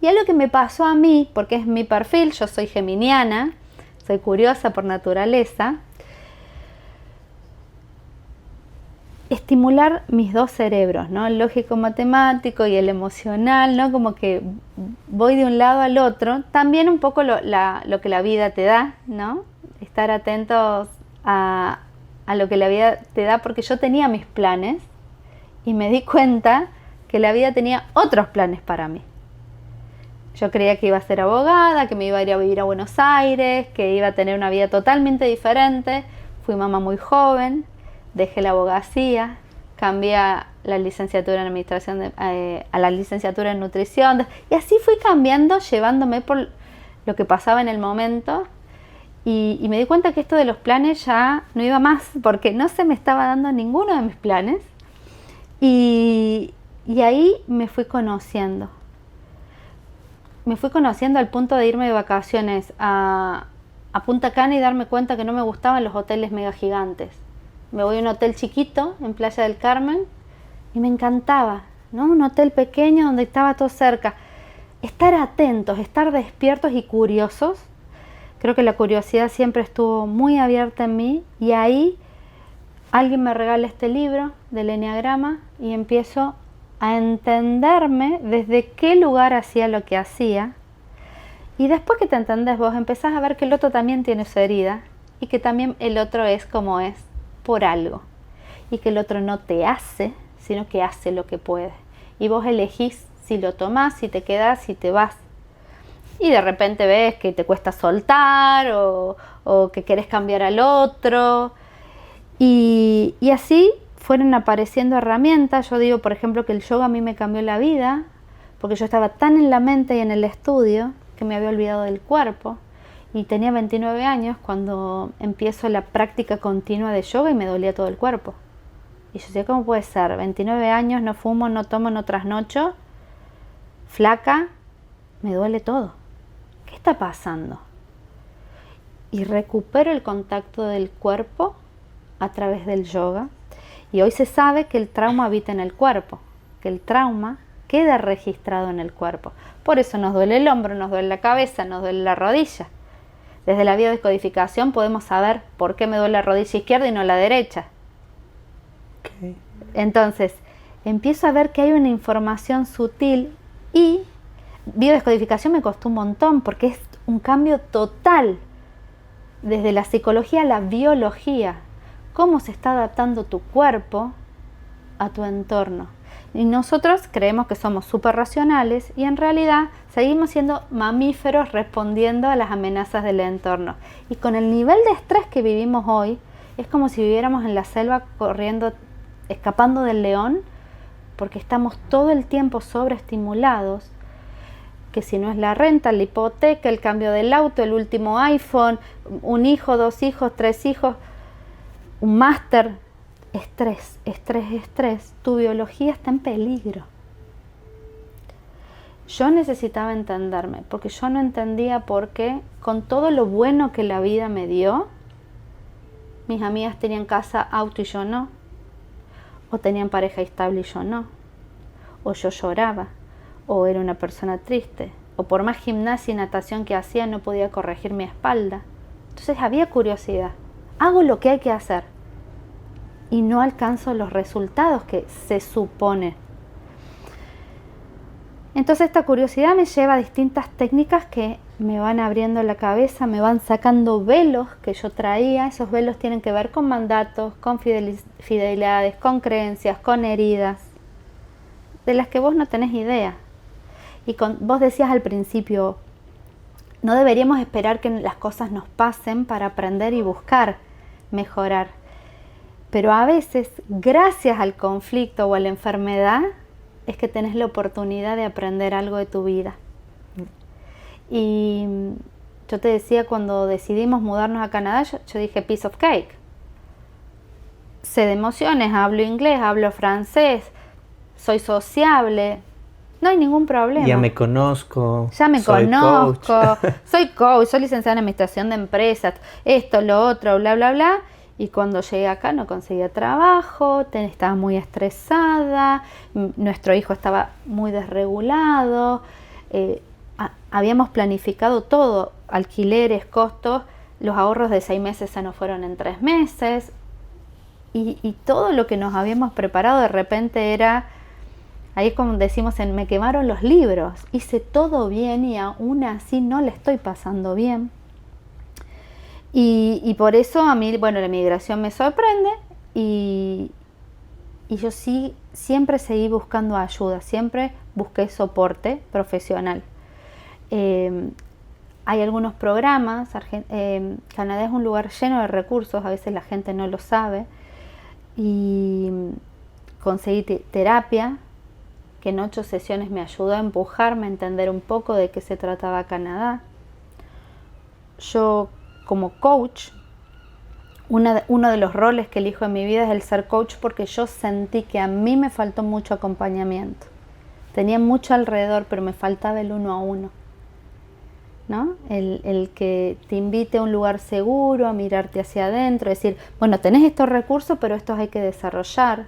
Y algo que me pasó a mí, porque es mi perfil, yo soy geminiana, soy curiosa por naturaleza, estimular mis dos cerebros, ¿no? El lógico-matemático y el emocional, ¿no? Como que voy de un lado al otro. También un poco lo que la vida te da, ¿no? Estar atentos a lo que la vida te da, porque yo tenía mis planes y me di cuenta que la vida tenía otros planes para mí. Yo creía que iba a ser abogada, que me iba a ir a vivir a Buenos Aires, que iba a tener una vida totalmente diferente. Fui mamá muy joven. Dejé la abogacía, cambié a la licenciatura en administración a la licenciatura en nutrición y así fui cambiando, llevándome por lo que pasaba en el momento y me di cuenta que esto de los planes ya no iba más porque no se me estaba dando ninguno de mis planes y ahí me fui conociendo al punto de irme de vacaciones a Punta Cana y darme cuenta que no me gustaban los hoteles mega gigantes. Me voy a un hotel chiquito en Playa del Carmen y me encantaba, ¿no? Un hotel pequeño donde estaba todo cerca. Estar atentos, estar despiertos y curiosos. Creo que la curiosidad siempre estuvo muy abierta en mí y ahí alguien me regala este libro del Eneagrama y empiezo a entenderme desde qué lugar hacía lo que hacía. Y después que te entendés vos, empezás a ver que el otro también tiene su herida y que también el otro es como es. Por algo y que el otro no te hace, sino que hace lo que puede y vos elegís si lo tomás, si te quedás, si te vas y de repente ves que te cuesta soltar o que querés cambiar al otro y así fueron apareciendo herramientas. Yo digo, por ejemplo, que el yoga a mí me cambió la vida porque yo estaba tan en la mente y en el estudio que me había olvidado del cuerpo. Y tenía 29 años cuando empiezo la práctica continua de yoga y me dolía todo el cuerpo. Y yo decía, ¿cómo puede ser? 29 años, no fumo, no tomo, no trasnocho, flaca, me duele todo. ¿Qué está pasando? Y recupero el contacto del cuerpo a través del yoga. Y hoy se sabe que el trauma habita en el cuerpo, que el trauma queda registrado en el cuerpo. Por eso nos duele el hombro, nos duele la cabeza, nos duele la rodilla. Desde la biodescodificación podemos saber por qué me duele la rodilla izquierda y no la derecha. Okay. Entonces, empiezo a ver que hay una información sutil y biodescodificación me costó un montón porque es un cambio total desde la psicología a la biología. Cómo se está adaptando tu cuerpo a tu entorno. Y nosotros creemos que somos súper racionales y en realidad seguimos siendo mamíferos respondiendo a las amenazas del entorno. Y con el nivel de estrés que vivimos hoy, es como si viviéramos en la selva corriendo, escapando del león, porque estamos todo el tiempo sobreestimulados, que si no es la renta, la hipoteca, el cambio del auto, el último iPhone, un hijo, 2 hijos, 3 hijos, un máster. Estrés, estrés, estrés. Tu biología está en peligro. Yo necesitaba entenderme, porque yo no entendía por qué, con todo lo bueno que la vida me dio, mis amigas tenían casa, auto y yo no. O tenían pareja estable y yo no. O yo lloraba. O era una persona triste. O por más gimnasia y natación que hacía, no podía corregir mi espalda. Entonces había curiosidad. Hago lo que hay que hacer. Y no alcanzo los resultados que se supone. Entonces esta curiosidad me lleva a distintas técnicas que me van abriendo la cabeza, me van sacando velos que yo traía. Esos velos tienen que ver con mandatos, con fidelidades, con creencias, con heridas, de las que vos no tenés idea. Y vos decías al principio, no deberíamos esperar que las cosas nos pasen para aprender y buscar mejorar. Pero a veces, gracias al conflicto o a la enfermedad, es que tenés la oportunidad de aprender algo de tu vida. Y yo te decía, cuando decidimos mudarnos a Canadá, yo dije piece of cake. Sé de emociones, hablo inglés, hablo francés, soy sociable, no hay ningún problema. Ya me conozco. Soy coach, soy licenciada en administración de empresas, esto, lo otro, bla, bla, bla. Y cuando llegué acá no conseguía trabajo, estaba muy estresada, nuestro hijo estaba muy desregulado, habíamos planificado todo, alquileres, costos, los ahorros de 6 meses se nos fueron en 3 meses y todo lo que nos habíamos preparado de repente era, ahí como decimos, me quemaron los libros, hice todo bien y aún así no le estoy pasando bien. Y por eso a mí, bueno, la migración me sorprende y yo sí siempre seguí buscando ayuda, siempre busqué soporte profesional. Hay algunos programas, Canadá es un lugar lleno de recursos, a veces la gente no lo sabe, y conseguí terapia, que en 8 sesiones me ayudó a empujarme a entender un poco de qué se trataba Canadá. Yo como coach, uno de los roles que elijo en mi vida es el ser coach, porque yo sentí que a mí me faltó mucho acompañamiento. Tenía mucho alrededor, pero me faltaba el 1 a 1, ¿no? El que te invite a un lugar seguro, a mirarte hacia adentro, decir, bueno, tenés estos recursos, pero estos hay que desarrollar.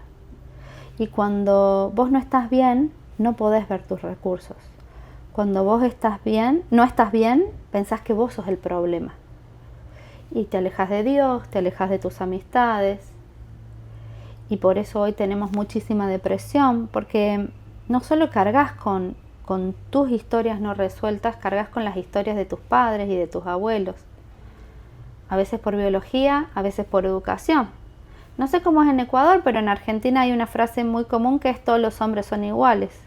Y cuando vos no estás bien, no podés ver tus recursos. Cuando vos no estás bien, pensás que vos sos el problema. Y te alejas de Dios, te alejas de tus amistades. Y por eso hoy tenemos muchísima depresión, porque no solo cargas con tus historias no resueltas, cargas con las historias de tus padres y de tus abuelos. A veces por biología, a veces por educación. No sé cómo es en Ecuador, pero en Argentina hay una frase muy común que es: todos los hombres son iguales.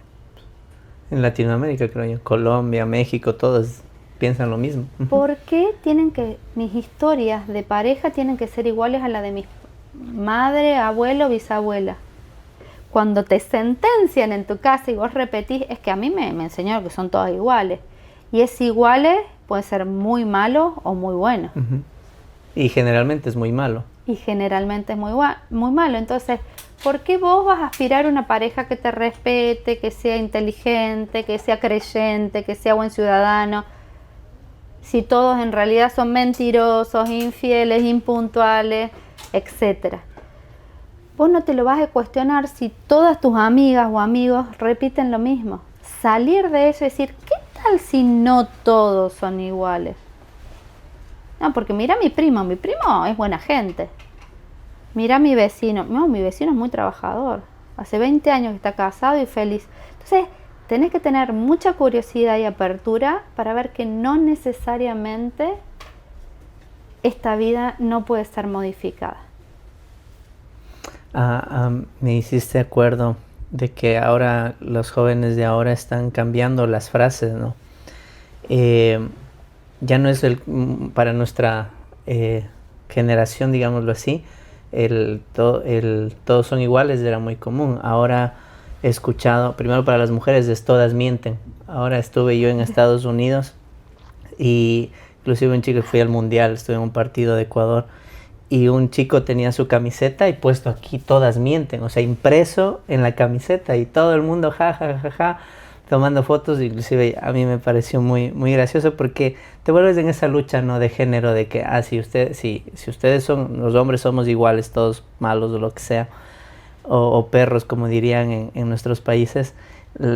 En Latinoamérica, creo yo, Colombia, México, todos piensan lo mismo. ¿Por qué mis historias de pareja tienen que ser iguales a la de mi madre, abuelo, bisabuela? Cuando te sentencian en tu casa y vos repetís, es que a mí me enseñaron que son todas iguales. Y es iguales puede ser muy malo o muy bueno. Uh-huh. Y generalmente es muy malo. Y generalmente es muy malo. Entonces, ¿por qué vos vas a aspirar a una pareja que te respete, que sea inteligente, que sea creyente, que sea buen ciudadano, si todos en realidad son mentirosos, infieles, impuntuales, etcétera? Vos no te lo vas a cuestionar si todas tus amigas o amigos repiten lo mismo. Salir de eso y decir, ¿qué tal si no todos son iguales? No, porque mira a mi primo es buena gente. Mira a mi vecino, no, mi vecino es muy trabajador. Hace 20 años que está casado y feliz. Entonces, tenés que tener mucha curiosidad y apertura para ver que no necesariamente esta vida no puede ser modificada. Me hiciste acuerdo de que ahora los jóvenes de ahora están cambiando las frases, ¿no? Ya no es para nuestra generación, digámoslo así, todos son iguales, era muy común. Ahora he escuchado, primero para las mujeres es todas mienten. Ahora estuve yo en Estados Unidos y inclusive un chico fui al mundial, estuve en un partido de Ecuador y un chico tenía su camiseta y puesto aquí todas mienten, o sea, impreso en la camiseta y todo el mundo ja, ja, ja, ja, tomando fotos, inclusive a mí me pareció muy, muy gracioso porque te vuelves en esa lucha, ¿no? De género, de que, si ustedes son, los hombres somos iguales, todos malos o lo que sea, o perros, como dirían en nuestros países,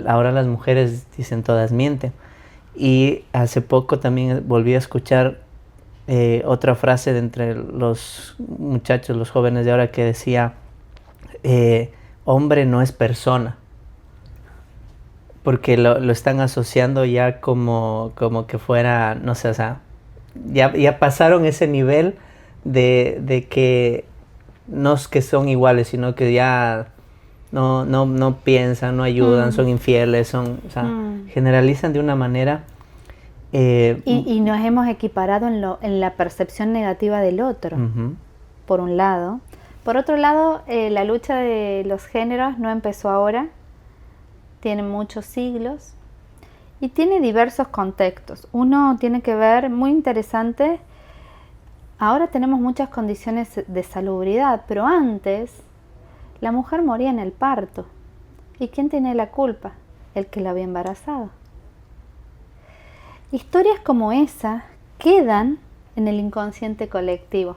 ahora las mujeres dicen todas mienten. Y hace poco también volví a escuchar otra frase de entre los muchachos, los jóvenes de ahora, que decía, hombre no es persona, porque lo están asociando ya como que fuera, no sé, o sea, ya pasaron ese nivel de que no es que son iguales, sino que ya no piensan, no ayudan, son infieles, o sea, generalizan de una manera. Y nos hemos equiparado en la percepción negativa del otro, por un lado. Por otro lado, la lucha de los géneros no empezó ahora, tiene muchos siglos y tiene diversos contextos. Uno tiene que ver, muy interesante, ahora tenemos muchas condiciones de salubridad, pero antes la mujer moría en el parto. ¿Y quién tiene la culpa? El que la había embarazado. Historias como esa quedan en el inconsciente colectivo.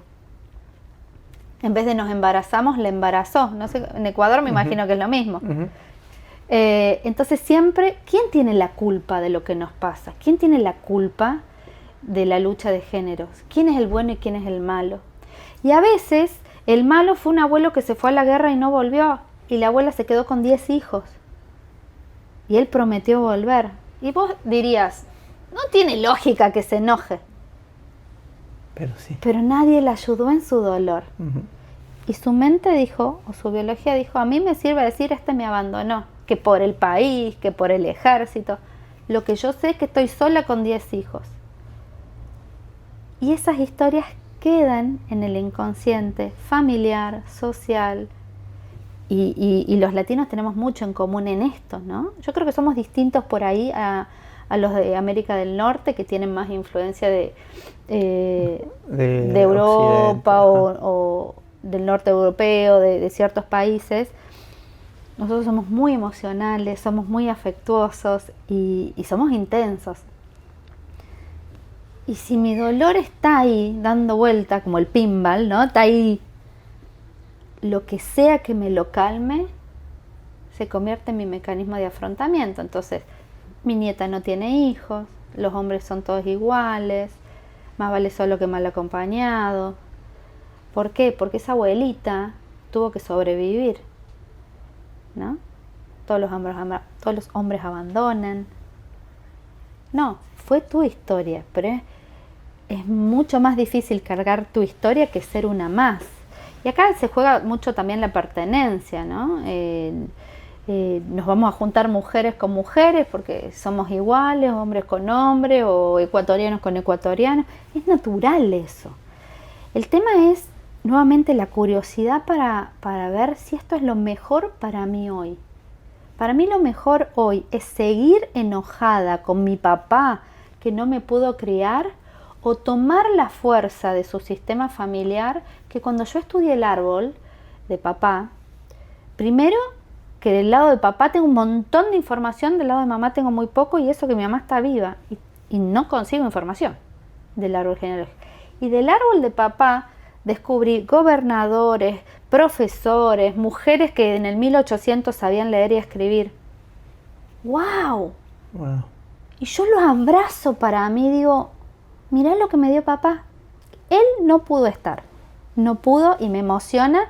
En vez de nos embarazamos, le embarazó. No sé, en Ecuador me imagino que es lo mismo. Entonces siempre, ¿quién tiene la culpa de lo que nos pasa? ¿Quién tiene la culpa de la lucha de géneros? ¿Quién es el bueno y quién es el malo? Y a veces el malo fue un abuelo que se fue a la guerra y no volvió, y la abuela se quedó con 10 hijos. Y él prometió volver. Y vos dirías, no tiene lógica que se enoje. Pero sí. Pero nadie le ayudó en su dolor. Y su mente dijo, o su biología dijo, a mí me sirve decir, este me abandonó, que por el país, que por el ejército. Lo que yo sé es que estoy sola con 10 hijos. Y esas historias quedan en el inconsciente familiar, social. Y los latinos tenemos mucho en común en esto, ¿no? Yo creo que somos distintos por ahí a los de América del Norte, que tienen más influencia de Europa o del norte europeo, de ciertos países. Nosotros somos muy emocionales, somos muy afectuosos y somos intensos. Y si mi dolor está ahí, dando vuelta, como el pinball, ¿no? Está ahí, lo que sea que me lo calme, se convierte en mi mecanismo de afrontamiento. Entonces, mi nieta no tiene hijos, los hombres son todos iguales, más vale solo que mal acompañado. ¿Por qué? Porque esa abuelita tuvo que sobrevivir, ¿no? Todos los hombres abandonan. No, fue tu historia, pero es mucho más difícil cargar tu historia que ser una más. Y acá se juega mucho también la pertenencia, ¿no? Nos vamos a juntar mujeres con mujeres porque somos iguales, hombres con hombres o ecuatorianos con ecuatorianos. Es natural eso. El tema es nuevamente la curiosidad para ver si esto es lo mejor para mí hoy. Para mí lo mejor hoy es seguir enojada con mi papá que no me pudo criar o tomar la fuerza de su sistema familiar, que cuando yo estudié el árbol de papá, primero que del lado de papá tengo un montón de información, del lado de mamá tengo muy poco, y eso que mi mamá está viva y no consigo información del árbol genealógico. Y del árbol de papá descubrí gobernadores, profesores, mujeres que en el 1800 sabían leer y escribir. ¡Wow! Wow. Y yo los abrazo para mí, digo, mirá lo que me dio papá. Él no pudo estar, no pudo, y me emociona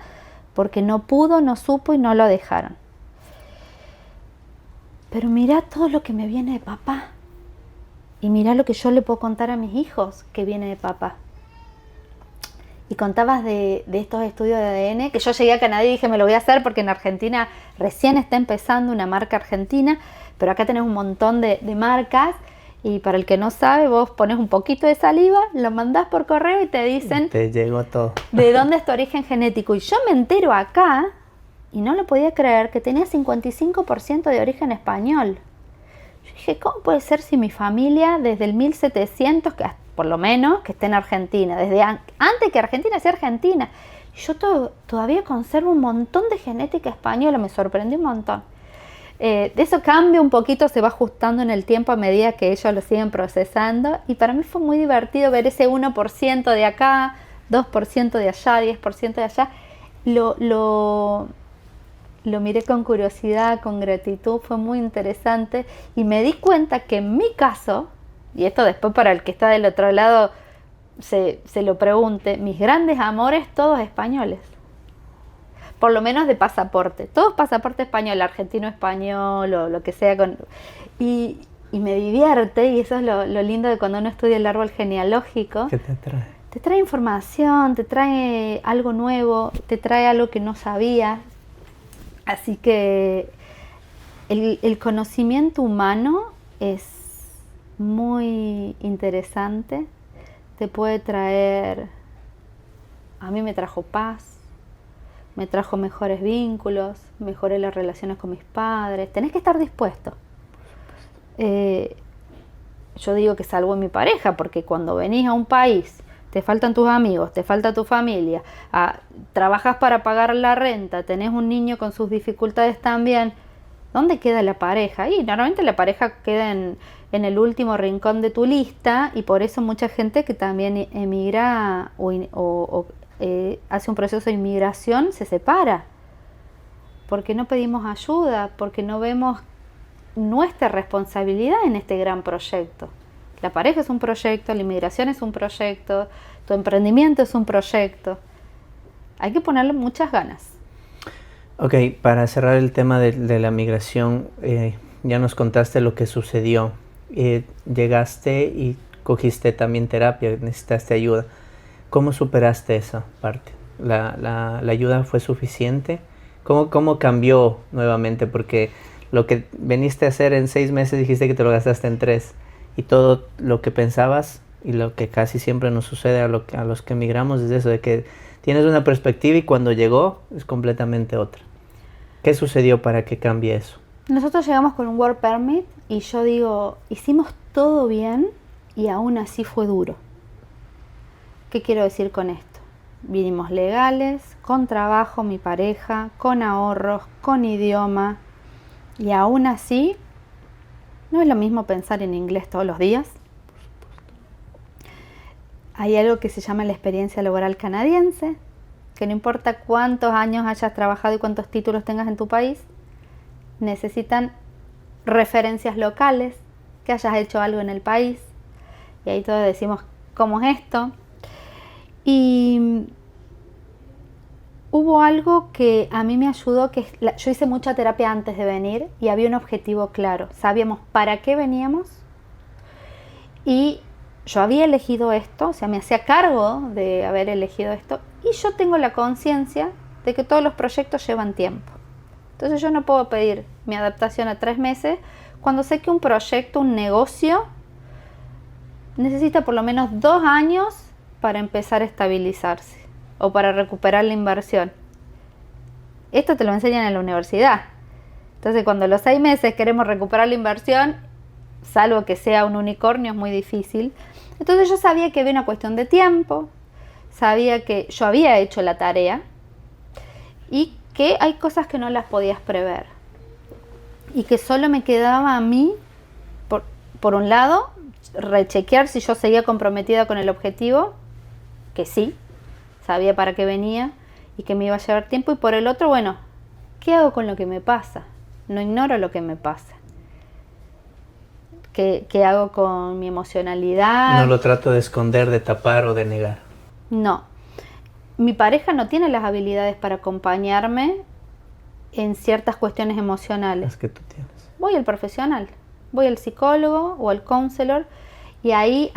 porque no pudo, no supo y no lo dejaron. Pero mirá todo lo que me viene de papá. Y mirá lo que yo le puedo contar a mis hijos que viene de papá. Y contabas de estos estudios de ADN, que yo llegué a Canadá y dije, me lo voy a hacer porque en Argentina recién está empezando una marca argentina, pero acá tenés un montón de marcas, y para el que no sabe, vos pones un poquito de saliva, lo mandás por correo y te dicen... Te llegó todo. ¿De dónde es tu origen genético? Y yo me entero acá, y no lo podía creer, que tenía 55% de origen español. Yo dije, ¿cómo puede ser si mi familia desde el 1700, que por lo menos, que esté en Argentina, desde antes que Argentina sea Argentina, yo todavía conservo un montón de genética española, me sorprendió un montón. Eso cambia un poquito, se va ajustando en el tiempo a medida que ellos lo siguen procesando. Y para mí fue muy divertido ver ese 1% de acá, 2% de allá, 10% de allá. Lo miré con curiosidad, con gratitud, fue muy interesante. Y me di cuenta que en mi caso, y esto después para el que está del otro lado se lo pregunte, mis grandes amores todos españoles. Por lo menos de pasaporte, todos pasaporte español, argentino español o lo que sea. Y me divierte, y eso es lo lindo de cuando uno estudia el árbol genealógico. ¿Qué te trae? Te trae información, te trae algo nuevo, te trae algo que no sabías. Así que el conocimiento humano es muy interesante, te puede traer, a mí me trajo paz, me trajo mejores vínculos, mejoré las relaciones con mis padres. Tenés que estar dispuesto. Yo digo que salvo en mi pareja, porque cuando venís a un país, te faltan tus amigos, te falta tu familia, trabajas para pagar la renta, tenés un niño con sus dificultades también, ¿dónde queda la pareja? Y normalmente la pareja queda en el último rincón de tu lista, y por eso mucha gente que también emigra o hace un proceso de inmigración se separa, porque no pedimos ayuda, porque no vemos nuestra responsabilidad en este gran proyecto. La pareja es un proyecto, la inmigración es un proyecto, tu emprendimiento es un proyecto. Hay que ponerle muchas ganas. Ok, para cerrar el tema de la migración, ya nos contaste lo que sucedió. Llegaste y cogiste también terapia, necesitaste ayuda. ¿Cómo superaste esa parte? ¿La ayuda fue suficiente? ¿Cómo cambió nuevamente? Porque lo que veniste a hacer en 6 meses dijiste que te lo gastaste en 3. Y todo lo que pensabas y lo que casi siempre nos sucede a los que emigramos es eso, de que tienes una perspectiva y cuando llegó es completamente otra. ¿Qué sucedió para que cambie eso? Nosotros llegamos con un work permit y yo digo, hicimos todo bien y aún así fue duro. ¿Qué quiero decir con esto? Vinimos legales, con trabajo, mi pareja, con ahorros, con idioma, y aún así no es lo mismo pensar en inglés todos los días. Hay algo que se llama la experiencia laboral canadiense, que no importa cuántos años hayas trabajado y cuántos títulos tengas en tu país, necesitan referencias locales, que hayas hecho algo en el país. Y ahí todos decimos, ¿cómo es esto? Y hubo algo que a mí me ayudó, que yo hice mucha terapia antes de venir y había un objetivo claro. Sabíamos para qué veníamos y yo había elegido esto, o sea, me hacía cargo de haber elegido esto, y yo tengo la conciencia de que todos los proyectos llevan tiempo. Entonces yo no puedo pedir mi adaptación a 3 meses cuando sé que un proyecto, un negocio, necesita por lo menos 2 años para empezar a estabilizarse o para recuperar la inversión. Esto te lo enseñan en la universidad. Entonces cuando a los 6 meses queremos recuperar la inversión, salvo que sea un unicornio, es muy difícil. Entonces yo sabía que había una cuestión de tiempo, sabía que yo había hecho la tarea y que hay cosas que no las podías prever. Y que solo me quedaba a mí, por un lado, rechequear si yo seguía comprometida con el objetivo, que sí, sabía para qué venía y que me iba a llevar tiempo, y por el otro, bueno, ¿qué hago con lo que me pasa? No ignoro lo que me pasa. ¿Qué hago con mi emocionalidad? No lo trato de esconder, de tapar o de negar. No. Mi pareja no tiene las habilidades para acompañarme en ciertas cuestiones emocionales. Las que tú tienes. Voy al profesional, voy al psicólogo o al counselor. Y ahí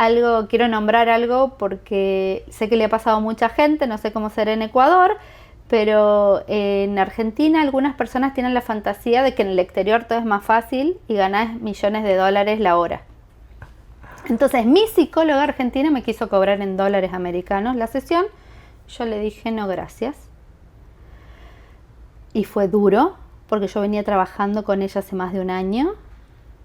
quiero nombrar algo porque sé que le ha pasado a mucha gente, no sé cómo será en Ecuador, pero en Argentina algunas personas tienen la fantasía de que en el exterior todo es más fácil y ganás millones de dólares la hora. Entonces mi psicóloga argentina me quiso cobrar en dólares americanos la sesión. Yo le dije no, gracias. Y fue duro porque yo venía trabajando con ella hace más de 1 año.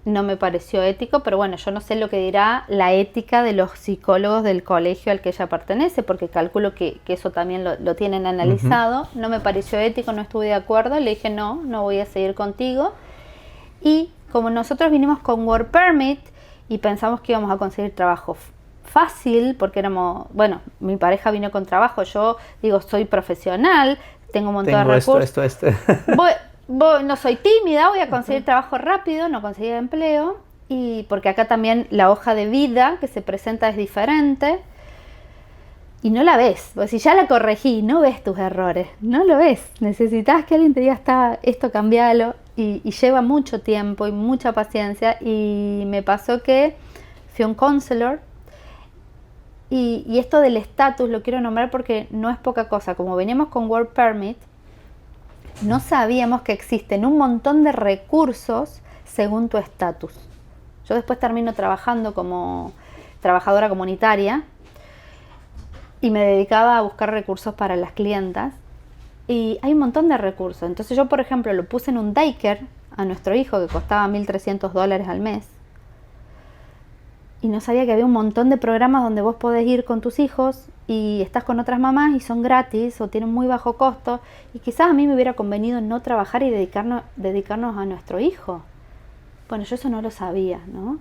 No me pareció ético, pero bueno, yo no sé lo que dirá la ética de los psicólogos del colegio al que ella pertenece, porque calculo que eso también lo tienen analizado. No me pareció ético, no estuve de acuerdo, le dije no voy a seguir contigo. Y como nosotros vinimos con Work Permit y pensamos que íbamos a conseguir trabajo fácil, porque bueno, mi pareja vino con trabajo, yo digo, soy profesional, tengo un montón de recursos. Esto. No soy tímida, voy a conseguir trabajo rápido, no conseguí empleo, y porque acá también la hoja de vida que se presenta es diferente. Y no la ves, porque si ya la corregí, no ves tus errores, no lo ves. Necesitas que alguien te diga, esto cambialo, y lleva mucho tiempo y mucha paciencia. Y me pasó que fui a un counselor, y esto del estatus lo quiero nombrar porque no es poca cosa. Como veníamos con Work Permit, no sabíamos que existen un montón de recursos según tu estatus. Yo después termino trabajando como trabajadora comunitaria, y me dedicaba a buscar recursos para las clientas, y hay un montón de recursos. Entonces yo, por ejemplo, lo puse en un daycare a nuestro hijo, que costaba $1.300 al mes, y no sabía que había un montón de programas donde vos podés ir con tus hijos y estás con otras mamás y son gratis o tienen muy bajo costo, y quizás a mí me hubiera convenido no trabajar y dedicarnos a nuestro hijo. Bueno, yo eso no lo sabía, ¿no?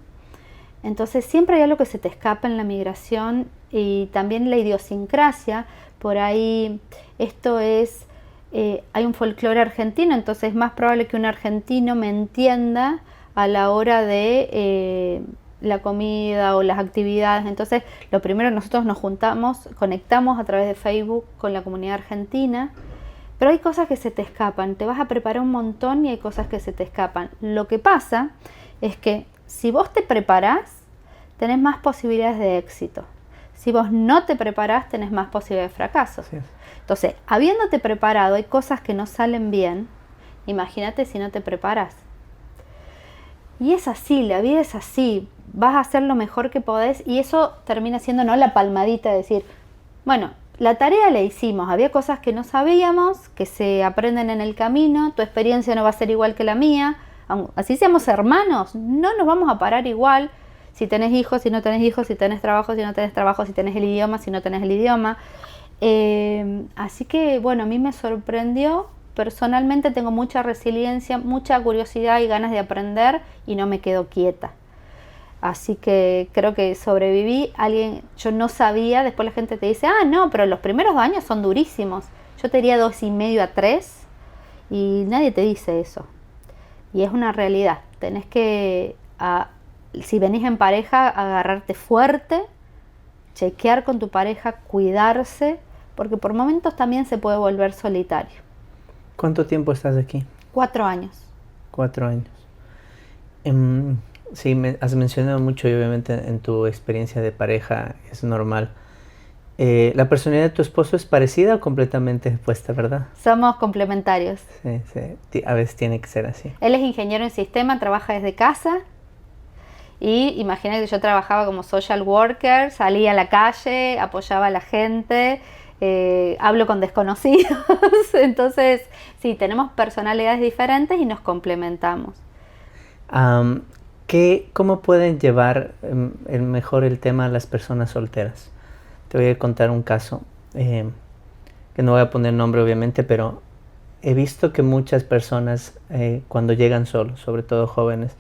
Entonces siempre hay algo que se te escapa en la migración, y también la idiosincrasia. Por ahí esto es, hay un folclore argentino, entonces es más probable que un argentino me entienda a la hora de la comida o las actividades. Entonces lo primero, nosotros nos juntamos, conectamos a través de Facebook con la comunidad argentina, pero hay cosas que se te escapan, te vas a preparar un montón y hay cosas que se te escapan. Lo que pasa es que si vos te preparás, tenés más posibilidades de éxito. Si vos no te preparás, tenés más posibilidades de fracaso. Sí. Entonces, habiéndote preparado, hay cosas que no salen bien. Imagínate si no te preparas. Y es así, la vida es así. Vas a hacer lo mejor que podés, y eso termina siendo, ¿no?, la palmadita de decir, bueno, la tarea la hicimos, había cosas que no sabíamos, que se aprenden en el camino, tu experiencia no va a ser igual que la mía, así seamos hermanos, no nos vamos a parar igual. Si tenés hijos, si no tenés hijos, si tenés trabajo, si no tenés trabajo, si tenés el idioma, si no tenés el idioma. Así que, bueno, a mí me sorprendió. Personalmente tengo mucha resiliencia, mucha curiosidad y ganas de aprender, y no me quedo quieta. Así que creo que sobreviví. Yo no sabía, después la gente te dice, no, pero los primeros 2 años son durísimos. Yo te diría 2,5 a 3, y nadie te dice eso. Y es una realidad. Tenés que... si venís en pareja, agarrarte fuerte, chequear con tu pareja, cuidarse, porque por momentos también se puede volver solitario. ¿Cuánto tiempo estás aquí? 4 años. 4 años. Sí, has mencionado mucho, y obviamente en tu experiencia de pareja es normal. ¿La personalidad de tu esposo es parecida o completamente opuesta, verdad? Somos complementarios. Sí, a veces tiene que ser así. Él es ingeniero en sistema, trabaja desde casa. Y imagínate que yo trabajaba como social worker, salía a la calle, apoyaba a la gente, hablo con desconocidos. Entonces, sí, tenemos personalidades diferentes y nos complementamos. ¿Cómo pueden llevar mejor el tema a las personas solteras? Te voy a contar un caso, que no voy a poner nombre obviamente, pero he visto que muchas personas cuando llegan solos, sobre todo jóvenes,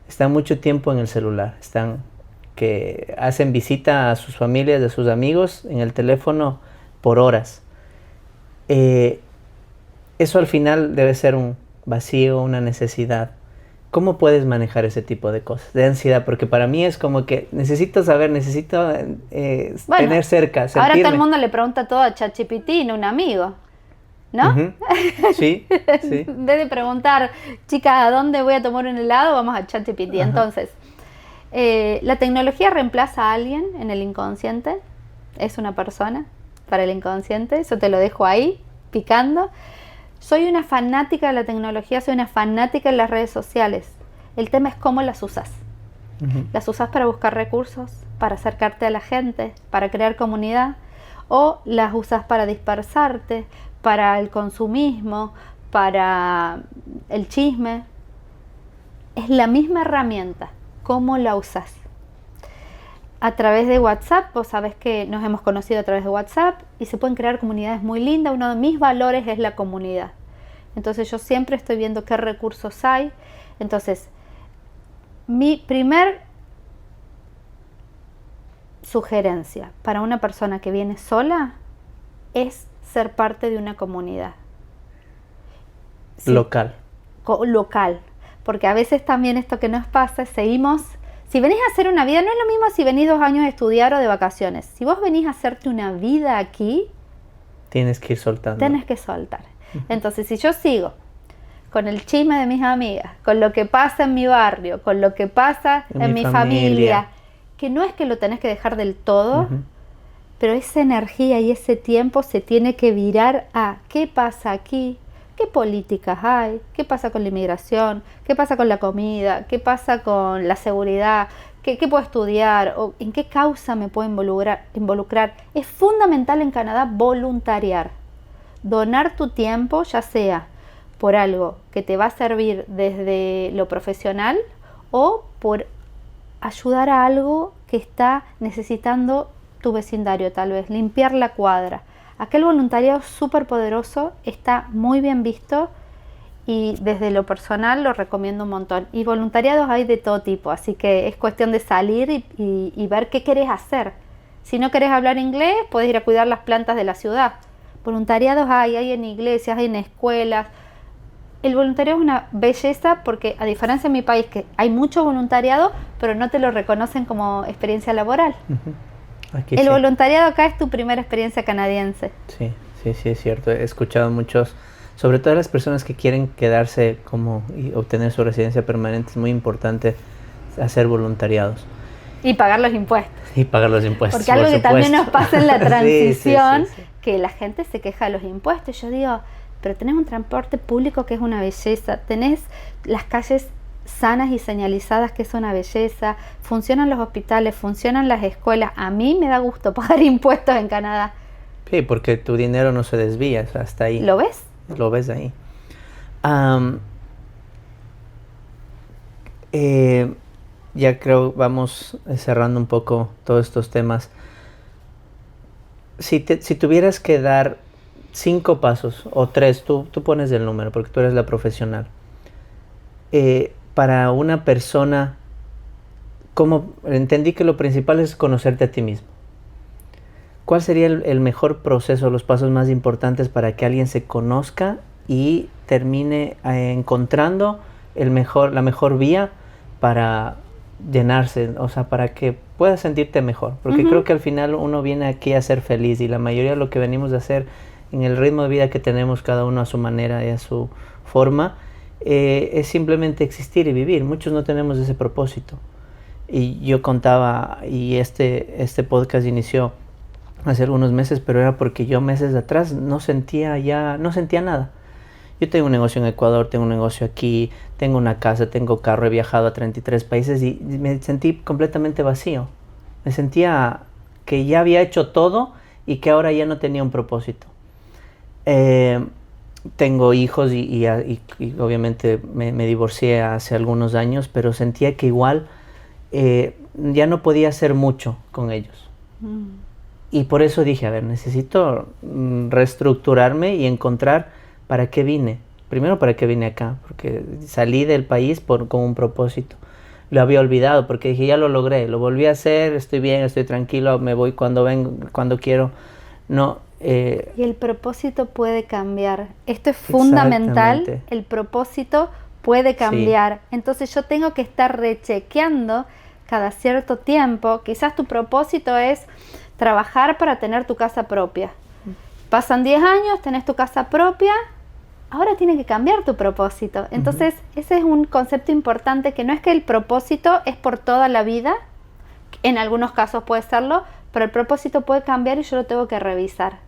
están mucho tiempo en el celular, que hacen visita a sus familias, a sus amigos en el teléfono por horas. Eso al final debe ser un vacío, una necesidad. ¿Cómo puedes manejar ese tipo de cosas, de ansiedad? Porque para mí es como que necesito saber, tener cerca, sentirme. Ahora todo el mundo le pregunta todo a ChatGPT, no a un amigo, ¿no? Uh-huh. Sí. En vez de preguntar, chica, ¿a dónde voy a tomar un helado? Vamos a ChatGPT. Uh-huh. Entonces, ¿la tecnología reemplaza a alguien en el inconsciente? ¿Es una persona para el inconsciente? Eso te lo dejo ahí, picando. Soy una fanática de la tecnología, soy una fanática de las redes sociales. El tema es cómo las usas. Uh-huh. Las usas para buscar recursos, para acercarte a la gente, para crear comunidad, o las usas para dispersarte, para el consumismo, para el chisme. Es la misma herramienta, ¿cómo la usas? A través de WhatsApp, vos sabés que nos hemos conocido a través de WhatsApp y se pueden crear comunidades muy lindas. Uno de mis valores es la comunidad. Entonces yo siempre estoy viendo qué recursos hay. Entonces, mi primer sugerencia para una persona que viene sola es ser parte de una comunidad. Sí, Local. Local. Porque a veces también esto que nos pasa, seguimos... Si venís a hacer una vida, no es lo mismo si venís 2 años a estudiar o de vacaciones. Si vos venís a hacerte una vida aquí, Tienes que ir soltando. tenés que soltar. Entonces, si yo sigo con el chisme de mis amigas, con lo que pasa en mi barrio, con lo que pasa en mi familia, que no es que lo tenés que dejar del todo, pero esa energía y ese tiempo se tiene que virar a qué pasa aquí, qué políticas hay, qué pasa con la inmigración, qué pasa con la comida, qué pasa con la seguridad, qué puedo estudiar o en qué causa me puedo involucrar. Es fundamental en Canadá voluntariar, donar tu tiempo, ya sea por algo que te va a servir desde lo profesional o por ayudar a algo que está necesitando tu vecindario, tal vez limpiar la cuadra. Aquel voluntariado súper poderoso está muy bien visto y desde lo personal lo recomiendo un montón. Y voluntariados hay de todo tipo, así que es cuestión de salir y ver qué querés hacer. Si no querés hablar inglés, podés ir a cuidar las plantas de la ciudad. Voluntariados hay en iglesias, hay en escuelas. El voluntariado es una belleza porque, a diferencia de mi país, que hay mucho voluntariado, pero no te lo reconocen como experiencia laboral. Aquí El sí. voluntariado acá es tu primera experiencia canadiense. Sí, es cierto. He escuchado muchos, sobre todo las personas que quieren quedarse y obtener su residencia permanente, es muy importante hacer voluntariados. Y pagar los impuestos. Y pagar los impuestos. Porque algo que también nos pasa en la transición, sí. que la gente se queja de los impuestos. Yo digo, pero tenés un transporte público que es una belleza, tenés las calles sanas y señalizadas que es una belleza, funcionan los hospitales, funcionan las escuelas. A mí me da gusto pagar impuestos en Canadá. Sí, porque tu dinero no se desvía, o sea, hasta ahí. ¿Lo ves? Lo ves ahí. Ya creo vamos cerrando un poco todos estos temas. Si tuvieras que dar 5 pasos o 3, tú pones el número porque tú eres la profesional. Para una persona, entendí que lo principal es conocerte a ti mismo. ¿Cuál sería el mejor proceso, los pasos más importantes para que alguien se conozca y termine encontrando la mejor vía para llenarse, o sea, para que puedas sentirte mejor? Porque creo que al final uno viene aquí a ser feliz y la mayoría de lo que venimos a hacer en el ritmo de vida que tenemos cada uno a su manera y a su forma, es simplemente existir y vivir. Muchos no tenemos ese propósito. Y yo contaba, y este podcast inició hace algunos meses, pero era porque yo meses atrás no sentía nada. Yo tengo un negocio en Ecuador, tengo un negocio aquí, tengo una casa, tengo carro, he viajado a 33 países y me sentí completamente vacío. Me sentía que ya había hecho todo y que ahora ya no tenía un propósito. Tengo hijos y obviamente me divorcié hace algunos años, pero sentía que igual ya no podía hacer mucho con ellos. Y por eso dije, a ver, necesito reestructurarme y encontrar para qué vine. Primero, para qué vine acá, porque salí del país con un propósito. Lo había olvidado porque dije, ya lo logré, lo volví a hacer, estoy bien, estoy tranquilo, me voy cuando quiero. No. Y el propósito puede cambiar. Esto es fundamental. El propósito puede cambiar. Sí. Entonces yo tengo que estar rechequeando cada cierto tiempo. Quizás tu propósito es trabajar para tener tu casa propia. Pasan 10 años, tenés tu casa propia, ahora tiene que cambiar tu propósito. Entonces, ese es un concepto importante, que no es que el propósito es por toda la vida, en algunos casos puede serlo, pero el propósito puede cambiar y yo lo tengo que revisar.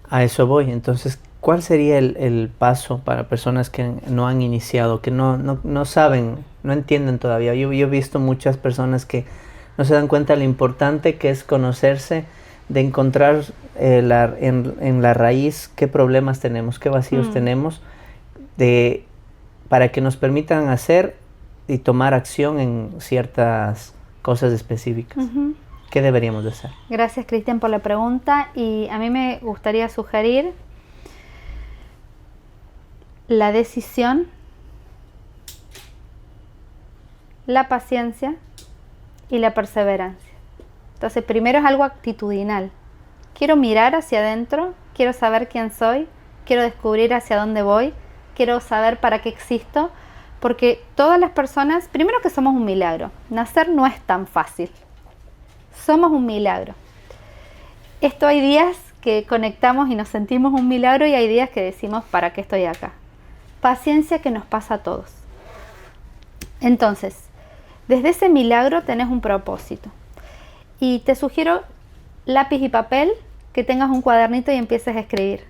A eso voy. Entonces, ¿cuál sería el paso para personas que no han iniciado, que no saben, no entienden todavía? Yo he visto muchas personas que no se dan cuenta de lo importante que es conocerse, de encontrar en la raíz qué problemas tenemos, qué vacíos tenemos, para que nos permitan hacer y tomar acción en ciertas cosas específicas. ¿Qué deberíamos de hacer? Gracias, Cristian, por la pregunta. Y a mí me gustaría sugerir la decisión la paciencia y la perseverancia. Entonces, primero es algo actitudinal. Quiero mirar hacia adentro, quiero saber quién soy, quiero descubrir hacia dónde voy, quiero saber para qué existo, porque todas las personas, primero que somos un milagro, nacer no es tan fácil, somos un milagro. Esto hay días que conectamos y nos sentimos un milagro y hay días que decimos, ¿para qué estoy acá? Paciencia que nos pasa a todos. Entonces, desde ese milagro tenés un propósito. Y te sugiero lápiz y papel, que tengas un cuadernito y empieces a escribir.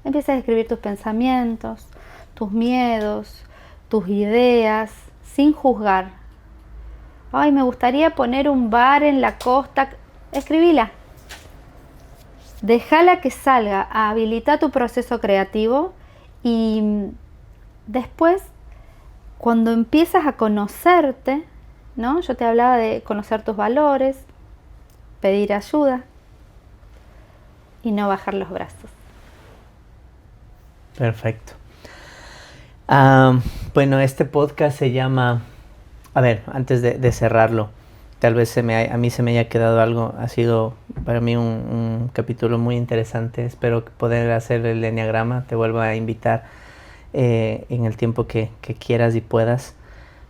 Empieces a escribir tus pensamientos, tus miedos, tus ideas, sin juzgar. Ay, me gustaría poner un bar en la costa. Escribila. Déjala que salga, habilita tu proceso creativo y después, cuando empiezas a conocerte, ¿no? Yo te hablaba de conocer tus valores, pedir ayuda y no bajar los brazos. Perfecto. Bueno, este podcast se llama, a ver, antes de cerrarlo, tal vez a mí se me haya quedado algo, ha sido para mí un capítulo muy interesante, espero poder hacer el enneagrama, te vuelvo a invitar en el tiempo que quieras y puedas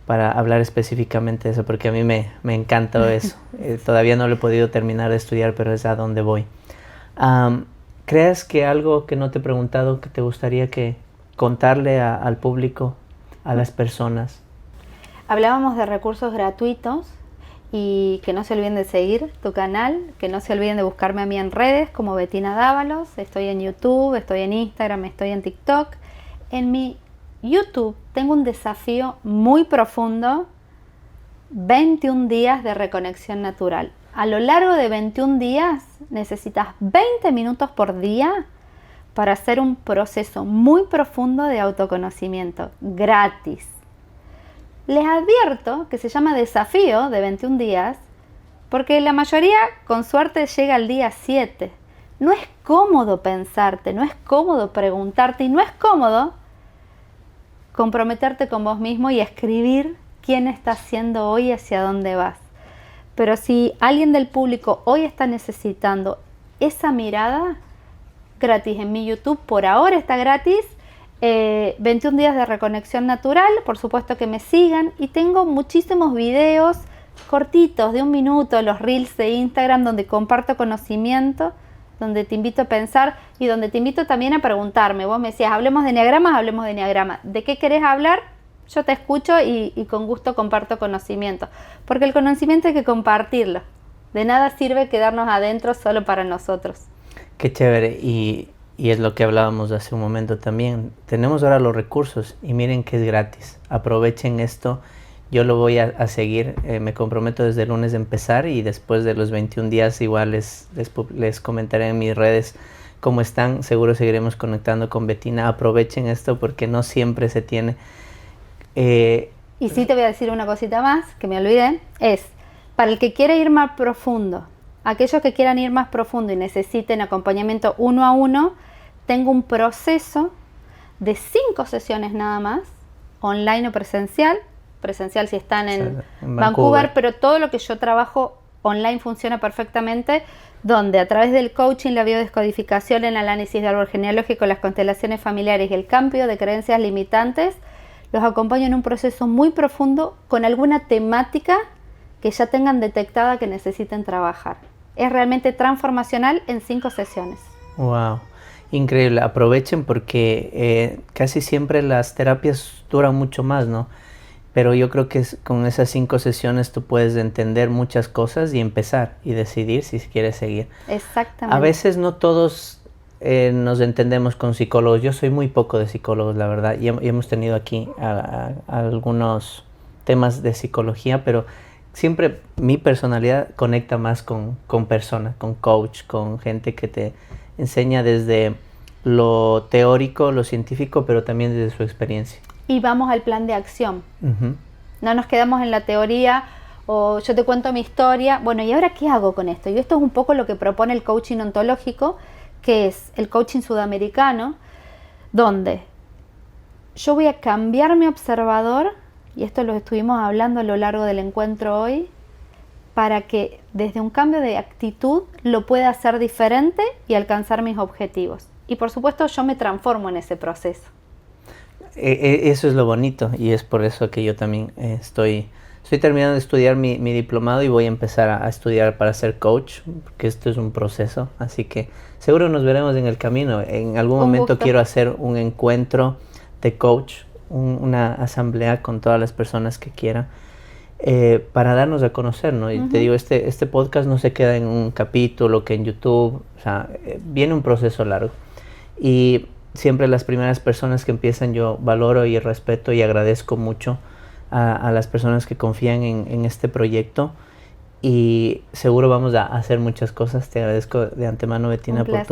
para hablar específicamente de eso, porque a mí me encanta eso, todavía no lo he podido terminar de estudiar, pero es a donde voy. ¿Crees que algo que no te he preguntado que te gustaría que contarle al público, a las personas? Hablábamos de recursos gratuitos y que no se olviden de seguir tu canal, que no se olviden de buscarme a mí en redes como Bettina Dávalos. Estoy en YouTube, estoy en Instagram, estoy en TikTok. En mi YouTube tengo un desafío muy profundo, 21 días de reconexión natural. A lo largo de 21 días necesitas 20 minutos por día para hacer un proceso muy profundo de autoconocimiento, gratis. Les advierto que se llama desafío de 21 días porque la mayoría con suerte llega al día 7. No es cómodo pensarte, no es cómodo preguntarte y no es cómodo comprometerte con vos mismo y escribir quién estás siendo hoy y hacia dónde vas. Pero si alguien del público hoy está necesitando esa mirada, gratis en mi YouTube, por ahora está gratis, 21 días de reconexión natural, por supuesto que me sigan y tengo muchísimos videos cortitos de 1 minuto, los reels de Instagram donde comparto conocimiento, donde te invito a pensar y donde te invito también a preguntarme. Vos me decías, hablemos de enneagrama, ¿de qué querés hablar? Yo te escucho y con gusto comparto conocimiento, porque el conocimiento hay que compartirlo, de nada sirve quedarnos adentro solo para nosotros. Qué chévere, y es lo que hablábamos hace un momento también. Tenemos ahora los recursos y miren que es gratis. Aprovechen esto. Yo lo voy a seguir. Me comprometo desde el lunes a empezar y después de los 21 días igual les comentaré en mis redes cómo están. Seguro seguiremos conectando con Bettina. Aprovechen esto porque no siempre se tiene. Y sí te voy a decir una cosita más que me olvidé. Es para el que quiera ir más profundo. Aquellos que quieran ir más profundo y necesiten acompañamiento 1 a 1, tengo un proceso de 5 sesiones nada más, online o presencial si están en Vancouver, pero todo lo que yo trabajo online funciona perfectamente, donde a través del coaching, la biodescodificación, el análisis de árbol genealógico, las constelaciones familiares y el cambio de creencias limitantes, los acompaño en un proceso muy profundo con alguna temática que ya tengan detectada que necesiten trabajar. Es realmente transformacional en 5 sesiones. Wow, increíble. Aprovechen porque casi siempre las terapias duran mucho más, ¿no? Pero yo creo que con esas 5 sesiones tú puedes entender muchas cosas y empezar y decidir si quieres seguir. Exactamente. A veces no todos nos entendemos con psicólogos. Yo soy muy poco de psicólogos, la verdad. Y hemos tenido aquí algunos temas de psicología, pero siempre mi personalidad conecta más con personas, con coach, con gente que te enseña desde lo teórico, lo científico, pero también desde su experiencia. Y vamos al plan de acción. No nos quedamos en la teoría o yo te cuento mi historia. Bueno, ¿y ahora qué hago con esto? Y esto es un poco lo que propone el coaching ontológico, que es el coaching sudamericano, donde yo voy a cambiar mi observador y esto lo estuvimos hablando a lo largo del encuentro hoy, para que desde un cambio de actitud lo pueda hacer diferente y alcanzar mis objetivos. Y por supuesto yo me transformo en ese proceso. Eso es lo bonito, y es por eso que yo también estoy terminando de estudiar mi diplomado y voy a empezar a estudiar para ser coach, porque esto es un proceso, así que seguro nos veremos en el camino. En algún momento gusto. Quiero hacer un encuentro de coach, una asamblea con todas las personas que quieran, para darnos a conocer, ¿no? Y te digo, este podcast no se queda en un capítulo que en YouTube, o sea, viene un proceso largo. Y siempre las primeras personas que empiezan yo valoro y respeto y agradezco mucho a las personas que confían en este proyecto, y seguro vamos a hacer muchas cosas. Te agradezco de antemano, Bettina, por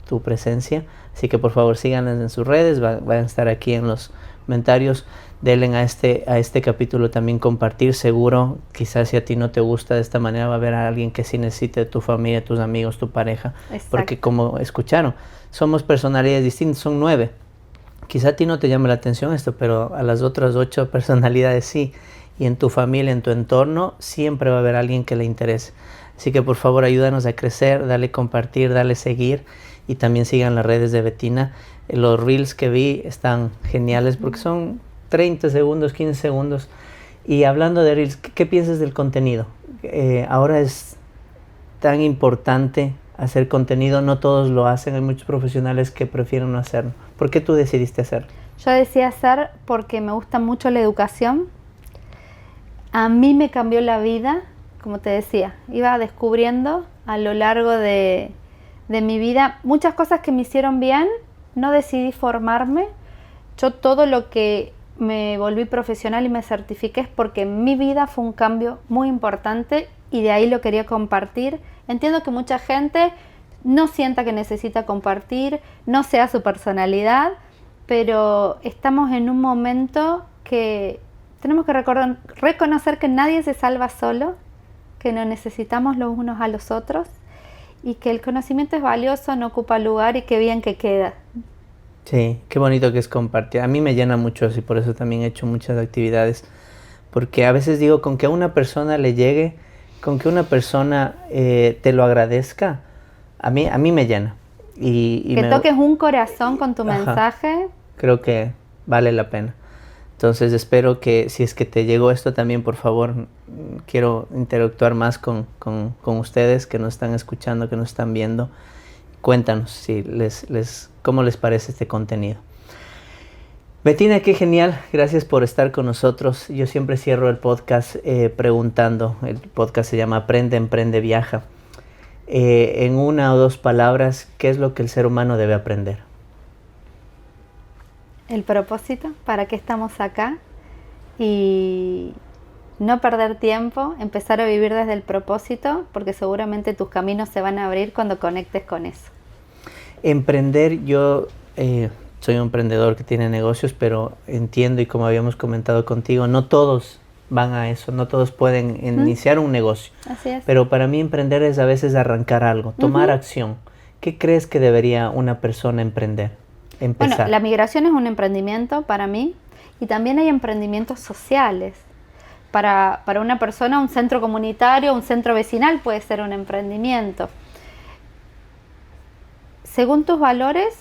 tu presencia. Así que por favor síganlas en sus redes, van a estar aquí en los comentarios. Denle a este capítulo también compartir. Seguro, quizás si a ti no te gusta de esta manera, va a haber a alguien que sí necesite, tu familia, tus amigos, tu pareja. Exacto. Porque como escucharon, somos personalidades distintas, son 9. Quizá a ti no te llame la atención esto, pero a las otras 8 personalidades sí. Y en tu familia, en tu entorno, siempre va a haber alguien que le interese. Así que por favor ayúdanos a crecer, dale compartir, dale seguir, y también sigan las redes de Bettina. Los reels que vi están geniales porque son 30 segundos, 15 segundos. Y hablando de reels, ¿qué piensas del contenido? Ahora es tan importante hacer contenido, no todos lo hacen, hay muchos profesionales que prefieren no hacerlo. ¿Por qué tú decidiste hacerlo? Yo decidí hacer porque me gusta mucho la educación. A mí me cambió la vida, como te decía, iba descubriendo a lo largo de mi vida muchas cosas que me hicieron bien. No decidí formarme. Yo todo lo que me volví profesional y me certifiqué es porque en mi vida fue un cambio muy importante y de ahí lo quería compartir. Entiendo que mucha gente no sienta que necesita compartir, no sea su personalidad, pero estamos en un momento que tenemos que reconocer que nadie se salva solo, que nos necesitamos los unos a los otros y que el conocimiento es valioso, no ocupa lugar y qué bien que queda. Sí, qué bonito que es compartir. A mí me llena mucho eso y por eso también he hecho muchas actividades. Porque a veces digo, con que a una persona le llegue, con que una persona te lo agradezca, a mí me llena. Y que toques un corazón con tu mensaje. Creo que vale la pena. Entonces espero que si es que te llegó esto también, por favor, quiero interactuar más con ustedes que nos están escuchando, que nos están viendo. Cuéntanos si cómo les parece este contenido. Bettina, qué genial, gracias por estar con nosotros. Yo siempre cierro el podcast preguntando. El podcast se llama Aprende, Emprende, Viaja. En una o dos palabras, ¿qué es lo que el ser humano debe aprender? El propósito, para qué estamos acá, y no perder tiempo, empezar a vivir desde el propósito, porque seguramente tus caminos se van a abrir cuando conectes con eso. Emprender, yo soy un emprendedor que tiene negocios, pero entiendo, y como habíamos comentado contigo, no todos van a eso, no todos pueden iniciar un negocio. Así es. Pero para mí emprender es a veces arrancar algo, tomar acción. ¿Qué crees que debería una persona emprender? Empezar. Bueno, la migración es un emprendimiento para mí, y también hay emprendimientos sociales. Para una persona, un centro comunitario, un centro vecinal puede ser un emprendimiento. Según tus valores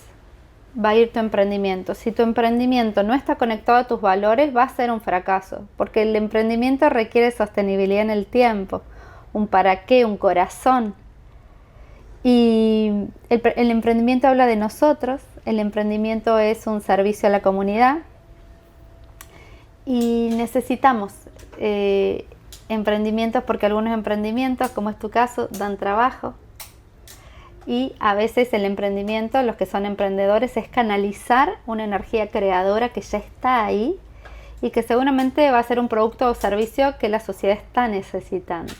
va a ir tu emprendimiento. Si tu emprendimiento no está conectado a tus valores, va a ser un fracaso, porque el emprendimiento requiere sostenibilidad en el tiempo, un para qué, un corazón. Y el emprendimiento habla de nosotros, el emprendimiento es un servicio a la comunidad, y necesitamos emprendimientos, porque algunos emprendimientos, como es tu caso, dan trabajo. Y a veces el emprendimiento, los que son emprendedores, es canalizar una energía creadora que ya está ahí y que seguramente va a ser un producto o servicio que la sociedad está necesitando.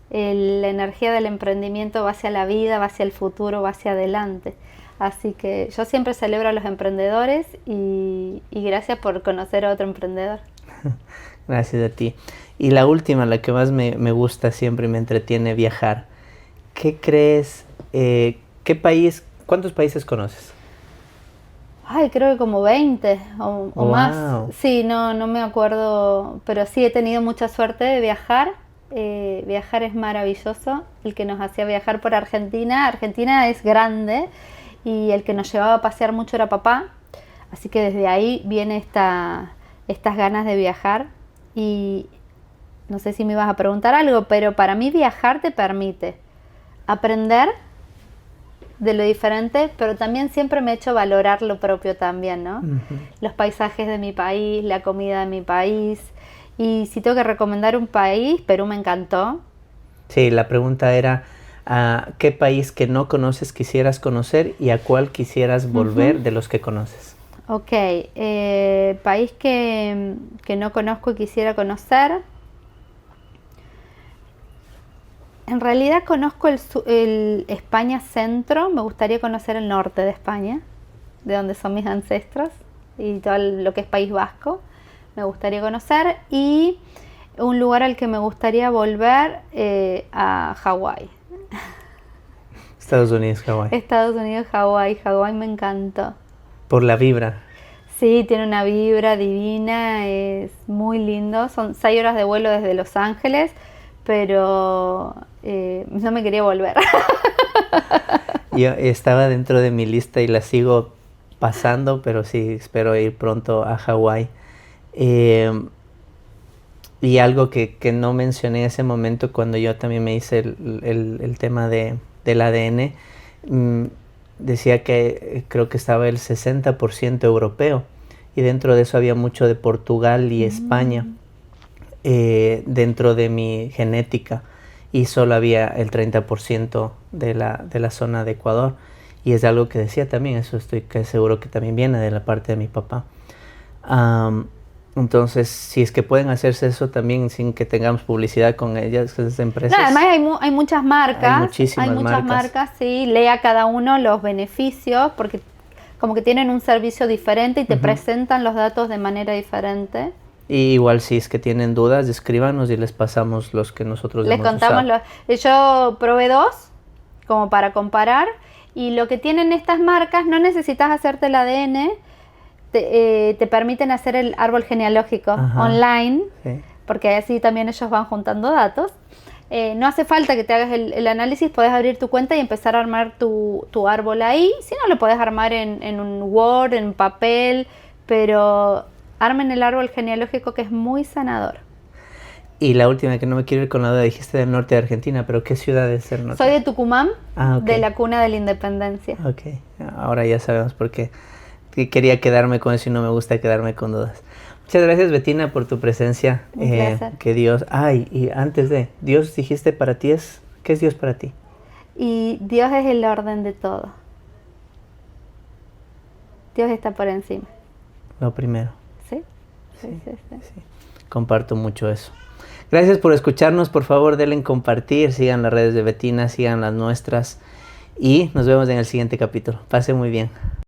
La energía del emprendimiento va hacia la vida, va hacia el futuro, va hacia adelante. Así que yo siempre celebro a los emprendedores y gracias por conocer a otro emprendedor. Gracias a ti. Y la última, la que más me gusta siempre y me entretiene, viajar. ¿Qué crees? ¿Cuántos países conoces? Ay, creo que como 20 o más. Wow. Sí, no me acuerdo, pero sí he tenido mucha suerte de viajar. Viajar es maravilloso. El que nos hacía viajar por Argentina. Argentina es grande y el que nos llevaba a pasear mucho era papá. Así que desde ahí viene estas ganas de viajar. Y no sé si me ibas a preguntar algo, pero para mí viajar te permite aprender de lo diferente, pero también siempre me ha hecho valorar lo propio también, ¿no? Ujú. Los paisajes de mi país, la comida de mi país. Y si tengo que recomendar un país, Perú me encantó. Sí, la pregunta era, ¿a qué país que no conoces quisieras conocer y a cuál quisieras volver de los que conoces? Ok, país que no conozco y quisiera conocer. En realidad conozco el España centro, me gustaría conocer el norte de España, de donde son mis ancestros, y todo lo que es País Vasco, me gustaría conocer, y un lugar al que me gustaría volver, a Hawái. Estados Unidos, Hawái. Estados Unidos, Hawái, Hawái me encantó. Por la vibra. Sí, tiene una vibra divina, es muy lindo, son 6 horas de vuelo desde Los Ángeles, pero no me quería volver. Yo estaba dentro de mi lista y la sigo pasando, pero sí, espero ir pronto a Hawái. Eh, y algo que no mencioné en ese momento cuando yo también me hice el tema del ADN, mm, decía que creo que estaba el 60% europeo y dentro de eso había mucho de Portugal y España dentro de mi genética y solo había el 30% de la zona de Ecuador y es algo que decía también, eso estoy seguro que también viene de la parte de mi papá. Entonces, si es que pueden hacerse eso también sin que tengamos publicidad con ellas, esas empresas. No, además hay muchas marcas, Hay muchísimas marcas, sí, lea cada uno los beneficios, porque como que tienen un servicio diferente y te presentan los datos de manera diferente. Y igual si es que tienen dudas, escríbanos y les pasamos los que nosotros Les hemos contamos usado. yo probé 2 como para comparar, y lo que tienen estas marcas, no necesitas hacerte el ADN, te permiten hacer el árbol genealógico online, Sí. porque así también ellos van juntando datos. No hace falta que te hagas el análisis, puedes abrir tu cuenta y empezar a armar tu árbol ahí. Si no, lo puedes armar en un Word, en papel, pero armen el árbol genealógico, que es muy sanador. Y la última, que no me quiero ir con la duda, dijiste del norte de Argentina, pero ¿qué ciudad es el norte? Soy de Tucumán, Ah, ok. de la cuna de la independencia. Ok, ahora ya sabemos por qué. Que quería quedarme con eso y no me gusta quedarme con dudas. Muchas gracias, Bettina, por tu presencia. Un placer. Que Dios... Ay, y antes de... Dios, dijiste para ti es... ¿Qué es Dios para ti? Y Dios es el orden de todo. Dios está por encima. Lo primero. ¿Sí? Sí, Sí. sí. Comparto mucho eso. Gracias por escucharnos. Por favor, denle en compartir. Sigan las redes de Bettina, sigan las nuestras. Y nos vemos en el siguiente capítulo. Pase muy bien.